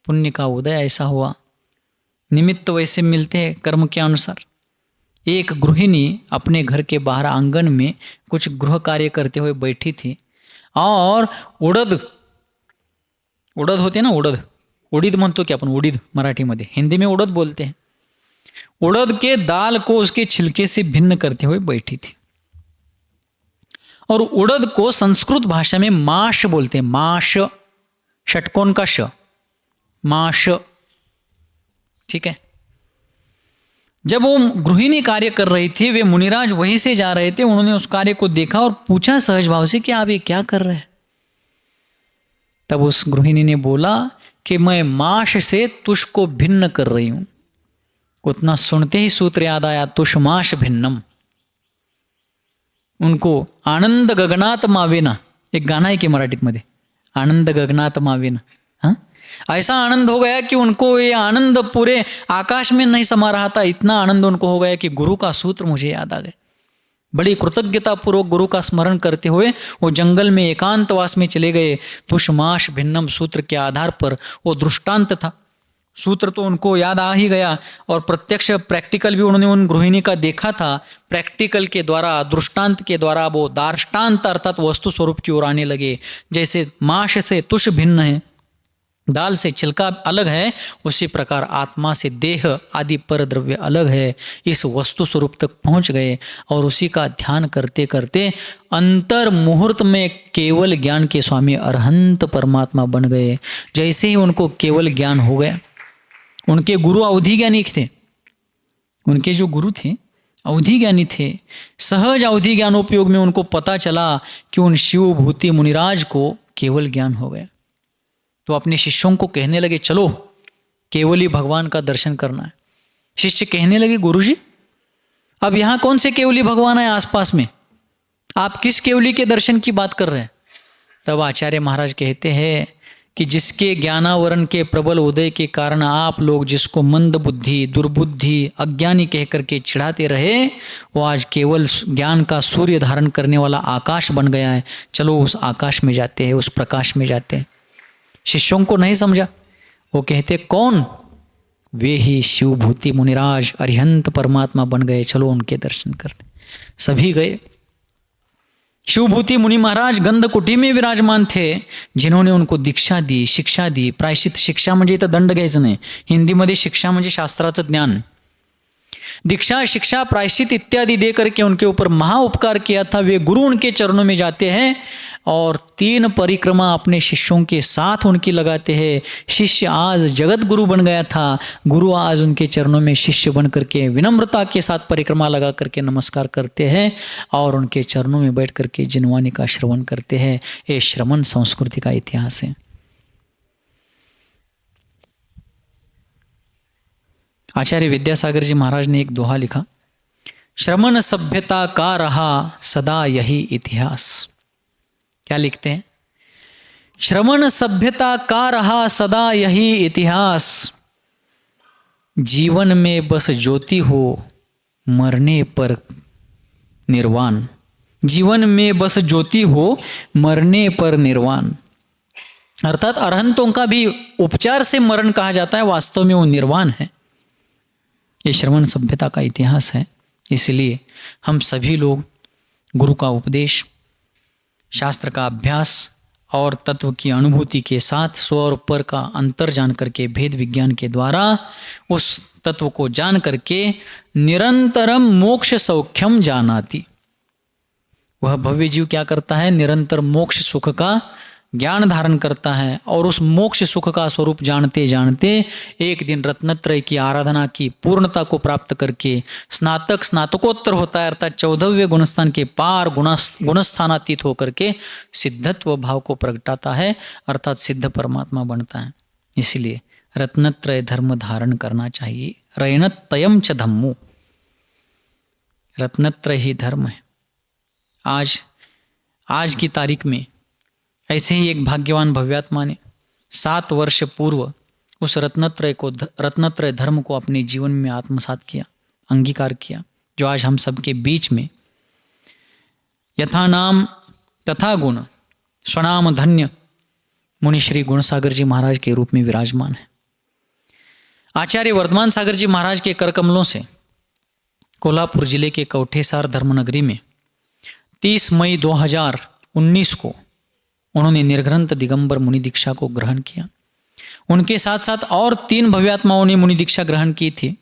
पुण्य का उदय ऐसा हुआ, निमित्त वैसे मिलते हैं कर्म के अनुसार। एक गृहिणी अपने घर के बाहर आंगन में कुछ गृह कार्य करते हुए बैठी थी और उड़द होते ना, उड़ीद म्हणतो की आपण, उड़ीद मराठीमध्ये, हिंदी में उड़द बोलते हैं। उड़द के दाल को उसके छिलके से भिन्न करते हुए बैठी थी। और उड़द को संस्कृत भाषा में माश बोलते हैं, माश, षटकोण का श, माश, ठीक है। जब वो गृहिणी कार्य कर रही थी, वे मुनिराज वहीं से जा रहे थे, उन्होंने उस कार्य को देखा और पूछा सहज भाव से कि आप ये क्या कर रहे हैं। तब उस गृहिणी ने बोला कि मैं माश से तुष को भिन्न कर रही हूं। उतना सुनते ही सूत्र याद आया, तुषमाश भिन्नम। उनको आनंद गगनात मावेना, एक गाना है कि मराठीत मध्ये, आनंद गगनात मावेना, हाँ, ऐसा आनंद हो गया कि उनको ये आनंद पूरे आकाश में नहीं समा रहा था, इतना आनंद उनको हो गया कि गुरु का सूत्र मुझे याद आ गए। बड़ी कृतज्ञता पूर्वक गुरु का स्मरण करते हुए वो जंगल में एकांतवास में चले गए। तुषमाश भिन्नम सूत्र के आधार पर वो दृष्टांत था, सूत्र तो उनको याद आ ही गया और प्रत्यक्ष प्रैक्टिकल भी उन्होंने उन गृहिणी का देखा था। प्रैक्टिकल के द्वारा, दृष्टांत के द्वारा वो दार्ष्टान्त अर्थात वस्तु स्वरूप की ओर आने लगे। जैसे माश से तुष भिन्न है, दाल से छिलका अलग है, उसी प्रकार आत्मा से देह आदि पर द्रव्य अलग है। इस वस्तु स्वरूप तक पहुंच गए और उसी का ध्यान करते करते अंतर मुहूर्त में केवल ज्ञान के स्वामी अरहंत परमात्मा बन गए। जैसे ही उनको केवल ज्ञान हो गया, उनके गुरु अवधि ज्ञानी थे, उनके जो गुरु थे अवधि ज्ञानी थे। सहज अवधि ज्ञानोपयोग में उनको पता चला कि उन शिवभूति मुनिराज को केवल ज्ञान हो गया। तो अपने शिष्यों को कहने लगे, चलो केवली भगवान का दर्शन करना है। शिष्य कहने लगे, गुरुजी अब यहाँ कौन से केवली भगवान है आसपास में, आप किस केवली के दर्शन की बात कर रहे हैं। तब आचार्य महाराज कहते हैं कि जिसके ज्ञानावरण के प्रबल उदय के कारण आप लोग जिसको मंद बुद्धि, दुर्बुद्धि, अज्ञानी कह करके चिढ़ाते रहे, वो आज केवल ज्ञान का सूर्य धारण करने वाला आकाश बन गया है। चलो उस आकाश में जाते हैं, उस प्रकाश में जाते हैं। शिष्यों को नहीं समझा, वो कहते कौन, वे ही शिवभूति मुनिराज अरिहंत परमात्मा बन गए, चलो उनके दर्शन करते। सभी गए। शिवभूति मुनि महाराज गंधकुटी में विराजमान थे, जिन्होंने उनको दीक्षा दी, शिक्षा दी, प्रायश्चित। शिक्षा म्हणजे इथं दंड घ्यायचं नाही, हिंदीमध्ये शिक्षा म्हणजे शास्त्राचं ज्ञान। दीक्षा, शिक्षा, प्रायश्चित इत्यादि दे करके उनके ऊपर महा उपकार किया था। वे गुरु उनके चरणों में जाते हैं और 3 परिक्रमा अपने शिष्यों के साथ उनकी लगाते हैं। शिष्य आज जगत गुरु बन गया था, गुरु आज उनके चरणों में शिष्य बन करके विनम्रता के साथ परिक्रमा लगा करके नमस्कार करते हैं और उनके चरणों में बैठ करके जिनवाणी का श्रवण करते हैं। ये श्रवण संस्कृति का इतिहास है। आचार्य विद्यासागर जी महाराज ने एक दोहा लिखा, श्रमण सभ्यता का रहा सदा यही इतिहास। क्या लिखते हैं? श्रमण सभ्यता का रहा सदा यही इतिहास, जीवन में बस ज्योति हो मरने पर निर्वाण। जीवन में बस ज्योति हो मरने पर निर्वाण। अर्थात अरहंतों का भी उपचार से मरण कहा जाता है, वास्तव में वो निर्वाण है। ये श्रवण सभ्यता का इतिहास है। इसलिए हम सभी लोग गुरु का उपदेश, शास्त्र का अभ्यास और तत्व की अनुभूति के साथ स्व और पर का अंतर जान करके, भेद विज्ञान के द्वारा उस तत्व को जान करके निरंतरम मोक्ष सौख्यम जानाति। वह भव्य जीव क्या करता है? निरंतर मोक्ष सुख का ज्ञान धारण करता है और उस मोक्ष सुख का स्वरूप जानते जानते एक दिन रत्नत्रय की आराधना की पूर्णता को प्राप्त करके स्नातक स्नातकोत्तर होता है, अर्थात 14वें गुणस्थान के पार गुणस्थानातीत होकर के सिद्धत्व भाव को प्रगटाता है, अर्थात सिद्ध परमात्मा बनता है। इसलिए रत्नत्रय धर्म धारण करना चाहिए। रयनतयम च धम्मो, रत्नत्रय ही धर्म है। आज की तारीख में ऐसे ही एक भाग्यवान भव्यात्मा ने 7 वर्ष पूर्व उस रत्नत्रय धर्म को अपने जीवन में आत्मसात किया, अंगीकार किया, जो आज हम सबके बीच में यथा नाम तथा गुण स्वनाम धन्य मुनि श्री गुणसागर जी महाराज के रूप में विराजमान है। आचार्य वर्धमान सागर जी महाराज के कर कमलों से कोल्हापुर जिले के कौठेसार धर्मनगरी में 30 मई 2019 को उन्होंने निर्ग्रंथ दिगंबर मुनि दीक्षा को ग्रहण किया। उनके साथ साथ और 3 भव्यात्माओं ने मुनि दीक्षा ग्रहण की थी,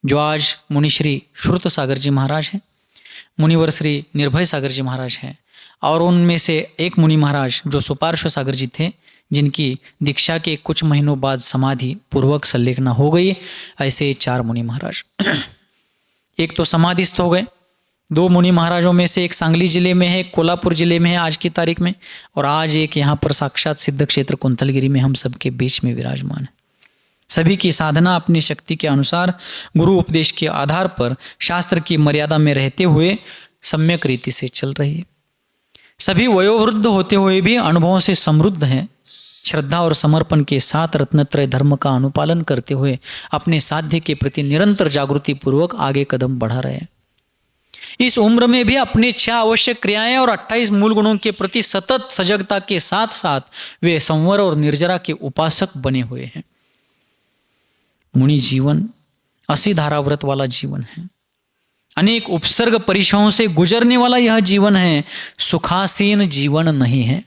जो आज मुनि श्री श्रुत सागर जी महाराज हैं, मुनिवर श्री निर्भय सागर जी महाराज हैं, और उनमें से एक मुनि महाराज जो सुपार्श्व सागर जी थे, जिनकी दीक्षा के कुछ महीनों बाद समाधि पूर्वक संलेखना हो गई। ऐसे 4 मुनि महाराज एक तो समाधिस्थ हो गए। 2 मुनि महाराजों में से एक सांगली जिले में है, कोल्हापुर जिले में है आज की तारीख में, और आज एक यहाँ पर साक्षात सिद्ध क्षेत्र कुंतलगिरी में हम सबके बीच में विराजमान है। सभी की साधना अपनी शक्ति के अनुसार गुरु उपदेश के आधार पर शास्त्र की मर्यादा में रहते हुए सम्यक रीति से चल रही है। सभी वयोवृद्ध होते हुए भी अनुभवों से समृद्ध हैं। श्रद्धा और समर्पण के साथ रत्नत्रय धर्म का अनुपालन करते हुए अपने साध्य के प्रति निरंतर जागृति पूर्वक आगे कदम बढ़ा रहे हैं। इस उम्र में भी अपने 6 आवश्यक क्रियाएं और 28 मूल गुणों के प्रति सतत सजगता के साथ साथ वे संवर और निर्जरा के उपासक बने हुए हैं। मुनि जीवन असी धाराव्रत वाला जीवन है। अनेक उपसर्ग परिचयों से गुजरने वाला यह जीवन है, सुखासीन जीवन नहीं है।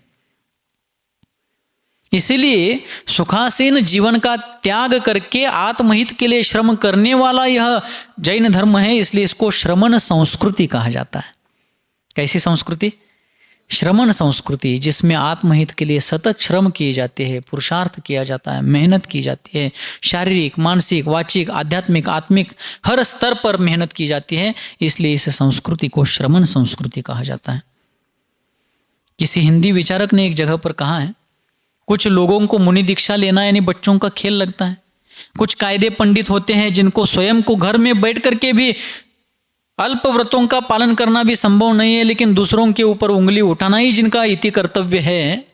इसीलिए सुखासीन जीवन का त्याग करके आत्महित के लिए श्रम करने वाला यह जैन धर्म है। इसलिए इसको श्रमण संस्कृति कहा जाता है। कैसी संस्कृति? श्रमण संस्कृति, जिसमें आत्महित के लिए सतत श्रम किए जाते हैं, पुरुषार्थ किया जाता है, मेहनत की जाती है, शारीरिक, मानसिक, वाचिक, आध्यात्मिक, आत्मिक हर स्तर पर मेहनत की जाती है। इसलिए इस संस्कृति को श्रमण संस्कृति कहा जाता है। किसी हिंदी विचारक ने एक जगह पर कहा है, कुछ लोगों को मुनि दीक्षा लेना यानी बच्चों का खेल लगता है। कुछ कायदे पंडित होते हैं जिनको स्वयं को घर में बैठ करके भी अल्प व्रतों का पालन करना भी संभव नहीं है, लेकिन दूसरों के ऊपर उंगली उठाना ही जिनका इति कर्तव्य है।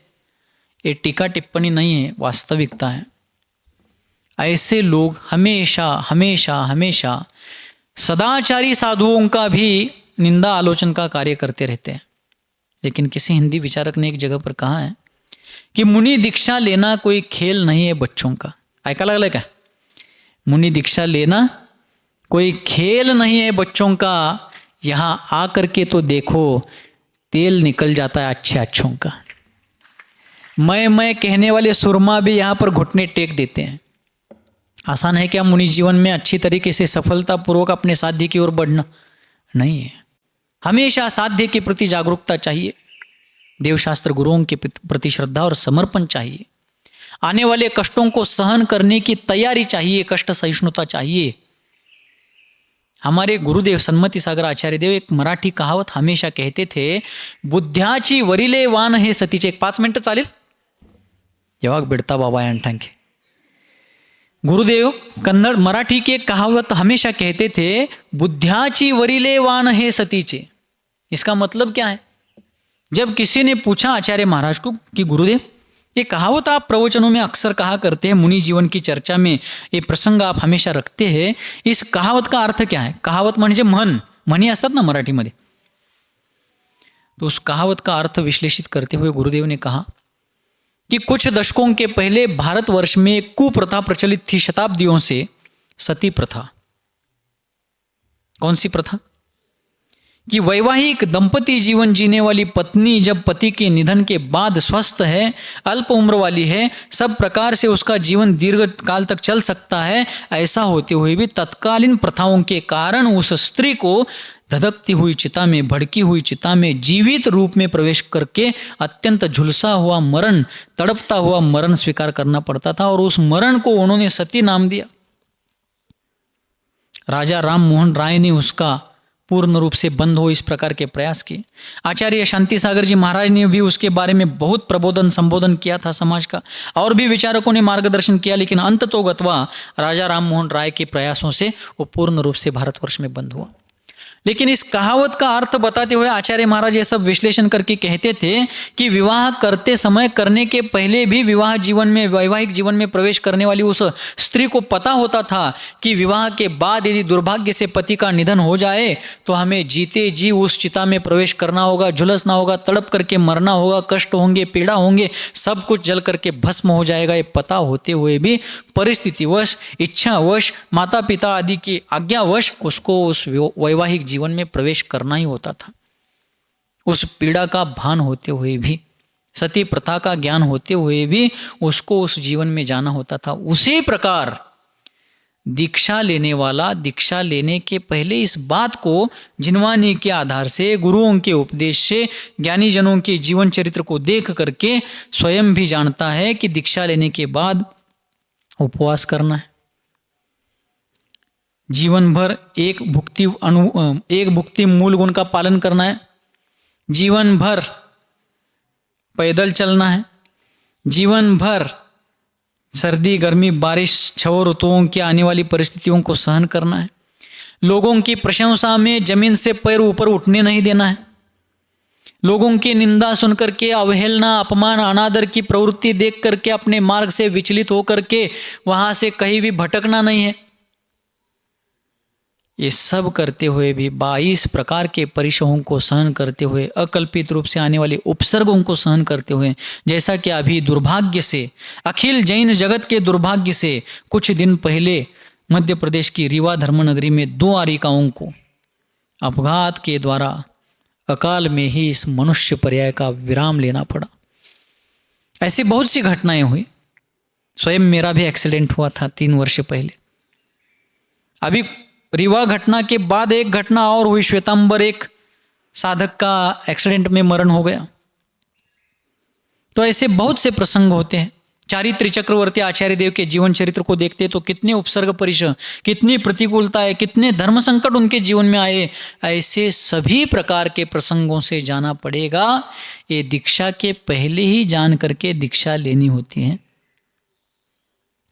ये टीका टिप्पणी नहीं है, वास्तविकता है। ऐसे लोग हमेशा हमेशा हमेशा सदाचारी साधुओं का भी निंदा आलोचन का कार्य करते रहते हैं। लेकिन किसी हिंदी विचारक ने एक जगह पर कहा है कि मुनि दीक्षा लेना कोई खेल नहीं है बच्चों का। ऐका लागलं का? मुनि दीक्षा लेना कोई खेल नहीं है बच्चों का। यहाँ आकर के तो देखो तेल निकल जाता है अच्छे अच्छों का। मैं कहने वाले सुरमा भी यहाँ पर घुटने टेक देते हैं। आसान है क्या मुनि जीवन में अच्छी तरीके से सफलतापूर्वक अपने साध्य की ओर बढ़ना? नहीं है। हमेशा साध्य के प्रति जागरूकता चाहिए, देवशास्त्र गुरुओं के प्रति श्रद्धा और समर्पण चाहिए, आने वाले कष्टों को सहन करने की तैयारी चाहिए, कष्ट सहिष्णुता चाहिए। हमारे गुरुदेव सन्मति सागर आचार्य देव एक मराठी कहावत हमेशा कहते थे, बुद्ध्याची वरिले वान हे सतीचे। एक 5 मिनिटं चालेल? यावाग बिडता बाबा यांठांके। गुरुदेव कन्नड़ मराठी की एक कहावत हमेशा कहते थे, बुद्ध्याची वरिले वान हे सतीचे। इसका मतलब क्या है? जब किसी ने पूछा आचार्य महाराज को कि गुरुदेव ये कहावत आप प्रवचनों में अक्सर कहा करते हैं, मुनि जीवन की चर्चा में ये प्रसंग आप हमेशा रखते हैं, इस कहावत का अर्थ क्या है? कहावत म्हणजे म्हणी असतात ना मराठीमध्ये। तो उस कहावत का अर्थ विश्लेषित करते हुए गुरुदेव ने कहा कि कुछ दशकों के पहले भारतवर्ष में एक कुप्रथा प्रचलित थी शताब्दियों से, सती प्रथा। कौन सी प्रथा? कि वैवाहिक दंपति जीवन जीने वाली पत्नी जब पति के निधन के बाद स्वस्थ है, अल्प उम्र वाली है, सब प्रकार से उसका जीवन दीर्घ काल तक चल सकता है, ऐसा होते हुए भी तत्कालीन प्रथाओं के कारण उस स्त्री को धधकती हुई चिता में, भड़की हुई चिता में जीवित रूप में प्रवेश करके अत्यंत झुलसा हुआ मरण, तड़पता हुआ मरण स्वीकार करना पड़ता था। और उस मरण को उन्होंने सती नाम दिया। राजा राम मोहन राय ने उसका पूर्ण रूप से बंद हो, इस प्रकार के प्रयास किए। आचार्य शांति सागर जी महाराज ने भी उसके बारे में बहुत प्रबोधन संबोधन किया था समाज का, और भी विचारकों ने मार्गदर्शन किया, लेकिन अंततोगत्वा राजा राम मोहन राय के प्रयासों से वो पूर्ण रूप से भारतवर्ष में बंद हुआ। लेकिन इस कहावत का अर्थ बताते हुए आचार्य महाराज ये सब विश्लेषण करके कहते थे कि विवाह करते समय, करने के पहले भी विवाह जीवन में, वैवाहिक जीवन में प्रवेश करने वाली उस स्त्री को पता होता था कि विवाह के बाद यदि दुर्भाग्य से पति का निधन हो जाए तो हमें जीते जी उस चिता में प्रवेश करना होगा, झुलसना होगा, तड़प करके मरना होगा, कष्ट होंगे, पीड़ा होंगे, सब कुछ जल करके भस्म हो जाएगा। ये पता होते हुए भी परिस्थितिवश, इच्छावश, माता पिता आदि की आज्ञावश उसको उस वैवाहिक जीवन में प्रवेश करना ही होता था। उस पीड़ा का भान होते हुए भी, सती प्रथा का ज्ञान होते हुए भी उसको उस जीवन में जाना होता था। उसी प्रकार दीक्षा लेने वाला दीक्षा लेने के पहले इस बात को जिनवानी के आधार से, गुरुओं के उपदेश से, ज्ञानी जनों के जीवन चरित्र को देख करके स्वयं भी जानता है कि दीक्षा लेने के बाद उपवास करना है, जीवन भर एक भुक्ति मूल गुण का पालन करना है, जीवन भर पैदल चलना है, जीवन भर सर्दी गर्मी बारिश छह ऋतुओं की आने वाली परिस्थितियों को सहन करना है, लोगों की प्रशंसा में जमीन से पैर ऊपर उठने नहीं देना है, लोगों की निंदा सुनकर के, अवहेलना, अपमान, अनादर की प्रवृत्ति देख करके अपने मार्ग से विचलित होकर के वहां से कहीं भी भटकना नहीं है। ये सब करते हुए भी 22 प्रकार के परिश्रमों को सहन करते हुए, अकल्पित रूप से आने वाले उपसर्गों को सहन करते हुए, जैसा कि अभी दुर्भाग्य से, अखिल जैन जगत के दुर्भाग्य से कुछ दिन पहले मध्य प्रदेश की रीवा धर्मनगरी में 2 आरिकाओं को अपघात के द्वारा अकाल में ही इस मनुष्य पर्याय का विराम लेना पड़ा। ऐसी बहुत सी घटनाएं हुई। स्वयं मेरा भी एक्सीडेंट हुआ था 3 वर्ष पहले। अभी रीवा घटना के बाद एक घटना और हुई, श्वेतांबर एक साधक का एक्सीडेंट में मरण हो गया। तो ऐसे बहुत से प्रसंग होते हैं। चारित्र चक्रवर्ती आचार्य देव के जीवन चरित्र को देखते तो कितने उपसर्ग परिचय, कितनी प्रतिकूलता है, कितने धर्म संकट उनके जीवन में आए। ऐसे सभी प्रकार के प्रसंगों से जाना पड़ेगा। ये दीक्षा के पहले ही जान करके दीक्षा लेनी होती है।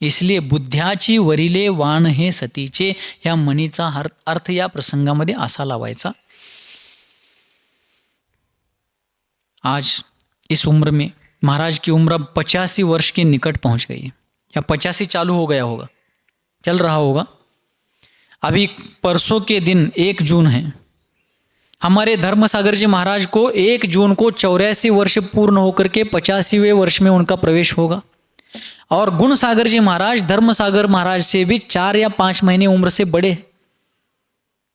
इसलिए बुद्ध्याची वरिले वाण हे सतीचे या म्हणीचा अर्थ या प्रसंगामध्ये असा लावायचा। आज इस उम्र में महाराज की उम्र 85 वर्ष के निकट पहुंच गई है, या 85 चालू हो गया होगा, चल रहा होगा। अभी परसों के दिन 1 जून है। हमारे धर्मसागर जी महाराज को 1 जून को 84 वर्ष पूर्ण होकर के 85वें वर्ष में उनका प्रवेश होगा। और गुण सागर जी महाराज धर्मसागर महाराज से भी 4 या 5 महीने उम्र से बड़े,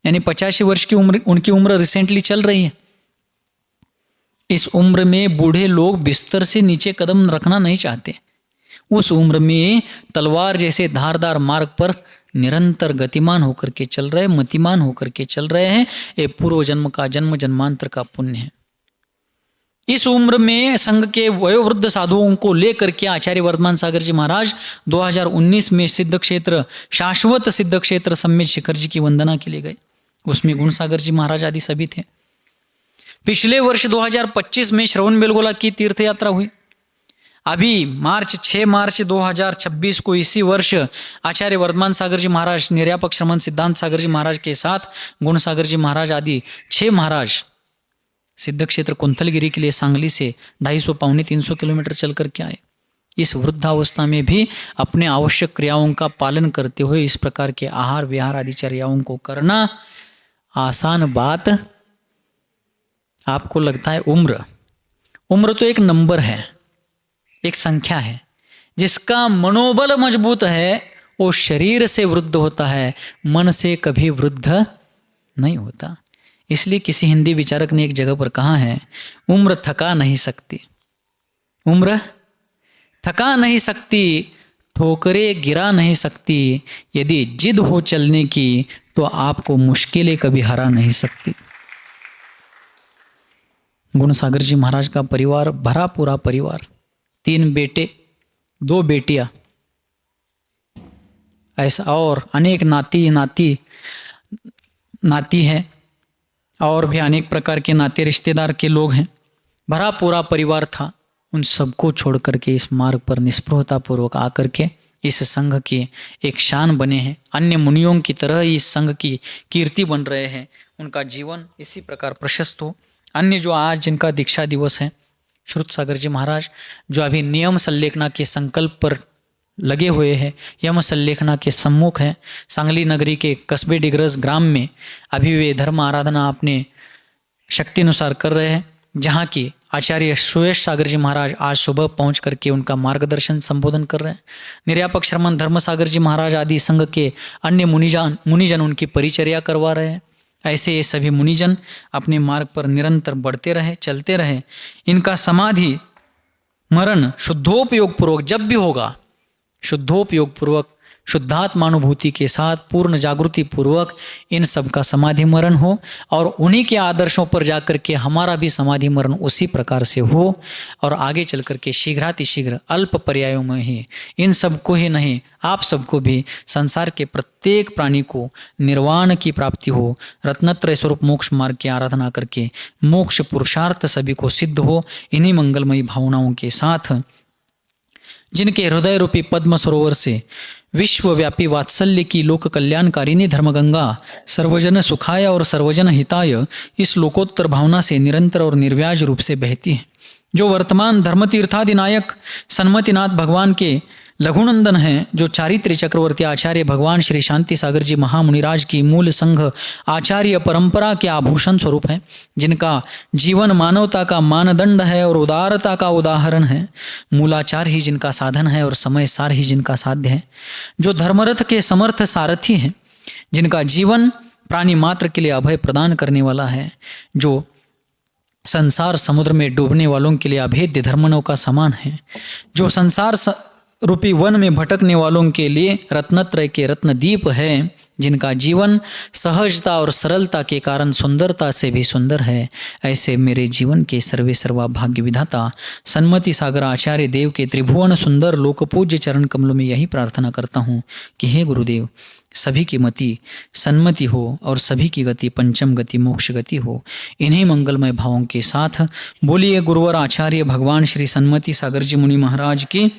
यानी 85 वर्ष की उम्र, उनकी उम्र रिसेंटली चल रही है। इस उम्र में बूढ़े लोग बिस्तर से नीचे कदम रखना नहीं चाहते। उस उम्र में तलवार जैसे धारदार मार्ग पर निरंतर गतिमान होकर के चल रहे, मतिमान होकर के चल रहे हैं। ये पूर्व जन्म का, जन्म जन्मांतर का पुण्य है। इस उम्र में संघ के वयोवृद्ध साधुओं को लेकर के आचार्य वर्धमान सागर जी महाराज 2019 में सिद्ध क्षेत्र, शाश्वत सिद्ध क्षेत्र सम्मेद शिखर जी की वंदना के लिए गए। उसमें गुण सागर जी महाराज आदि सभी थे। पिछले वर्ष 2025 में श्रवण बेलगोला की तीर्थ यात्रा हुई। अभी 6 मार्च 2026 को इसी वर्ष आचार्य वर्धमान सागर जी महाराज, निर्यापक श्रमण सिद्धांत सागर जी महाराज के साथ गुण सागर जी महाराज आदि 6 महाराज सिद्ध क्षेत्र कुंथलगिरी के लिए सांगली से 250-300 किलोमीटर चल करके आए। इस वृद्धावस्था में भी अपने आवश्यक क्रियाओं का पालन करते हुए इस प्रकार के आहार विहार आदि चर्याओं को करना आसान बात आपको लगता है? उम्र तो एक नंबर है, एक संख्या है। जिसका मनोबल मजबूत है वो शरीर से वृद्ध होता है, मन से कभी वृद्ध नहीं होता। इसलिए किसी हिंदी विचारक ने एक जगह पर कहा है, उम्र थका नहीं सकती, उम्र थका नहीं सकती, ठोकरें गिरा नहीं सकती। यदि जिद हो चलने की तो आपको मुश्किलें कभी हरा नहीं सकती। गुण सागर जी महाराज का परिवार भरा पूरा परिवार, 3 बेटे 2 बेटियां, ऐसा और अनेक नाती हैं। और भी अनेक प्रकार के नाते रिश्तेदार के लोग हैं, भरा पूरा परिवार था। उन सबको छोड़ करके इस मार्ग पर निष्प्रभतापूर्वक आकर के इस संघ के एक शान बने हैं। अन्य मुनियों की तरह ही इस संघ की कीर्ति बन रहे हैं। उनका जीवन इसी प्रकार प्रशस्त हो। अन्य जो आज जिनका दीक्षा दिवस है, श्रुत सागर जी महाराज जो अभी नियम संलेखना के संकल्प पर लगे हुए हैं, यम संलेखना के सम्मुख हैं, सांगली नगरी के कस्बे डिग्रस ग्राम में अभी वे धर्म आराधना अपने शक्ति अनुसार कर रहे हैं, जहाँ की आचार्य सुरेश सागर जी महाराज आज सुबह पहुंच करके उनका मार्गदर्शन संबोधन कर रहे हैं। निर्यापक श्रमण धर्म सागर जी महाराज आदि संघ के अन्य मुनिजन उनकी परिचर्या करवा रहे हैं। ऐसे ये सभी मुनिजन अपने मार्ग पर निरंतर बढ़ते रहे, चलते रहे। इनका समाधि मरण शुद्धोपयोग पूर्वक जब भी होगा, शुद्धोपयोग पूर्वक शुद्धात्मानुभूति के साथ पूर्ण जागृति पूर्वक इन सब का समाधि मरण हो और उन्हीं के आदर्शों पर जाकर के हमारा भी समाधि मरण उसी प्रकार से हो और आगे चल करके शीघ्रातिशीघ्र अल्प पर्यायों में ही इन सबको ही नहीं, आप सबको भी संसार के प्रत्येक प्राणी को निर्वाण की प्राप्ति हो, रत्नत्रय स्वरूप मोक्ष मार्ग की आराधना करके मोक्ष पुरुषार्थ सभी को सिद्ध हो। इन्हीं मंगलमयी भावनाओं के साथ जिनके हृदय रूपी पद्म सरोवर से विश्वव्यापी वात्सल्य की लोक कल्याणकारिणी धर्मगंगा सर्वजन सुखाय और सर्वजन हिताय इस लोकोत्तर भावना से निरंतर और निर्व्याज रूप से बहती है। जो वर्तमान धर्मतीर्थादिनायक सन्मतिनाथ भगवान के लघुनंदन हैं, जो चारित्र चक्रवर्ती आचार्य भगवान श्री शांति सागर जी महामुनिराज की मूल संघ आचार्य परंपरा के आभूषण स्वरूप हैं, जिनका जीवन मानवता का मानदंड है और उदारता का उदाहरण है, मूलाचार ही जिनका साधन है और समय सार ही जिनका साध्य है, जो धर्मरथ के समर्थ सारथी हैं, जिनका जीवन प्राणी मात्र के लिए अभय प्रदान करने वाला है, जो संसार समुद्र में डूबने वालों के लिए अभेद्य धर्मनव का समान है, जो संसार रूपी वन में भटकने वालों के लिए रत्नत्रय के रत्नदीप है, जिनका जीवन सहजता और सरलता के कारण सुंदरता से भी सुंदर है। ऐसे मेरे जीवन के सर्वे सर्वा भाग्य विधाता सन्मति सागर आचार्य देव के त्रिभुवन सुंदर लोकपूज्य चरण कमलों में यही प्रार्थना करता हूँ कि हे गुरुदेव, सभी की मति सन्मति हो और सभी की गति पंचम गति मोक्ष गति हो। इन्हीं मंगलमय भावों के साथ बोलिए गुरुवर आचार्य भगवान श्री सन्मति सागर जी मुनि महाराज की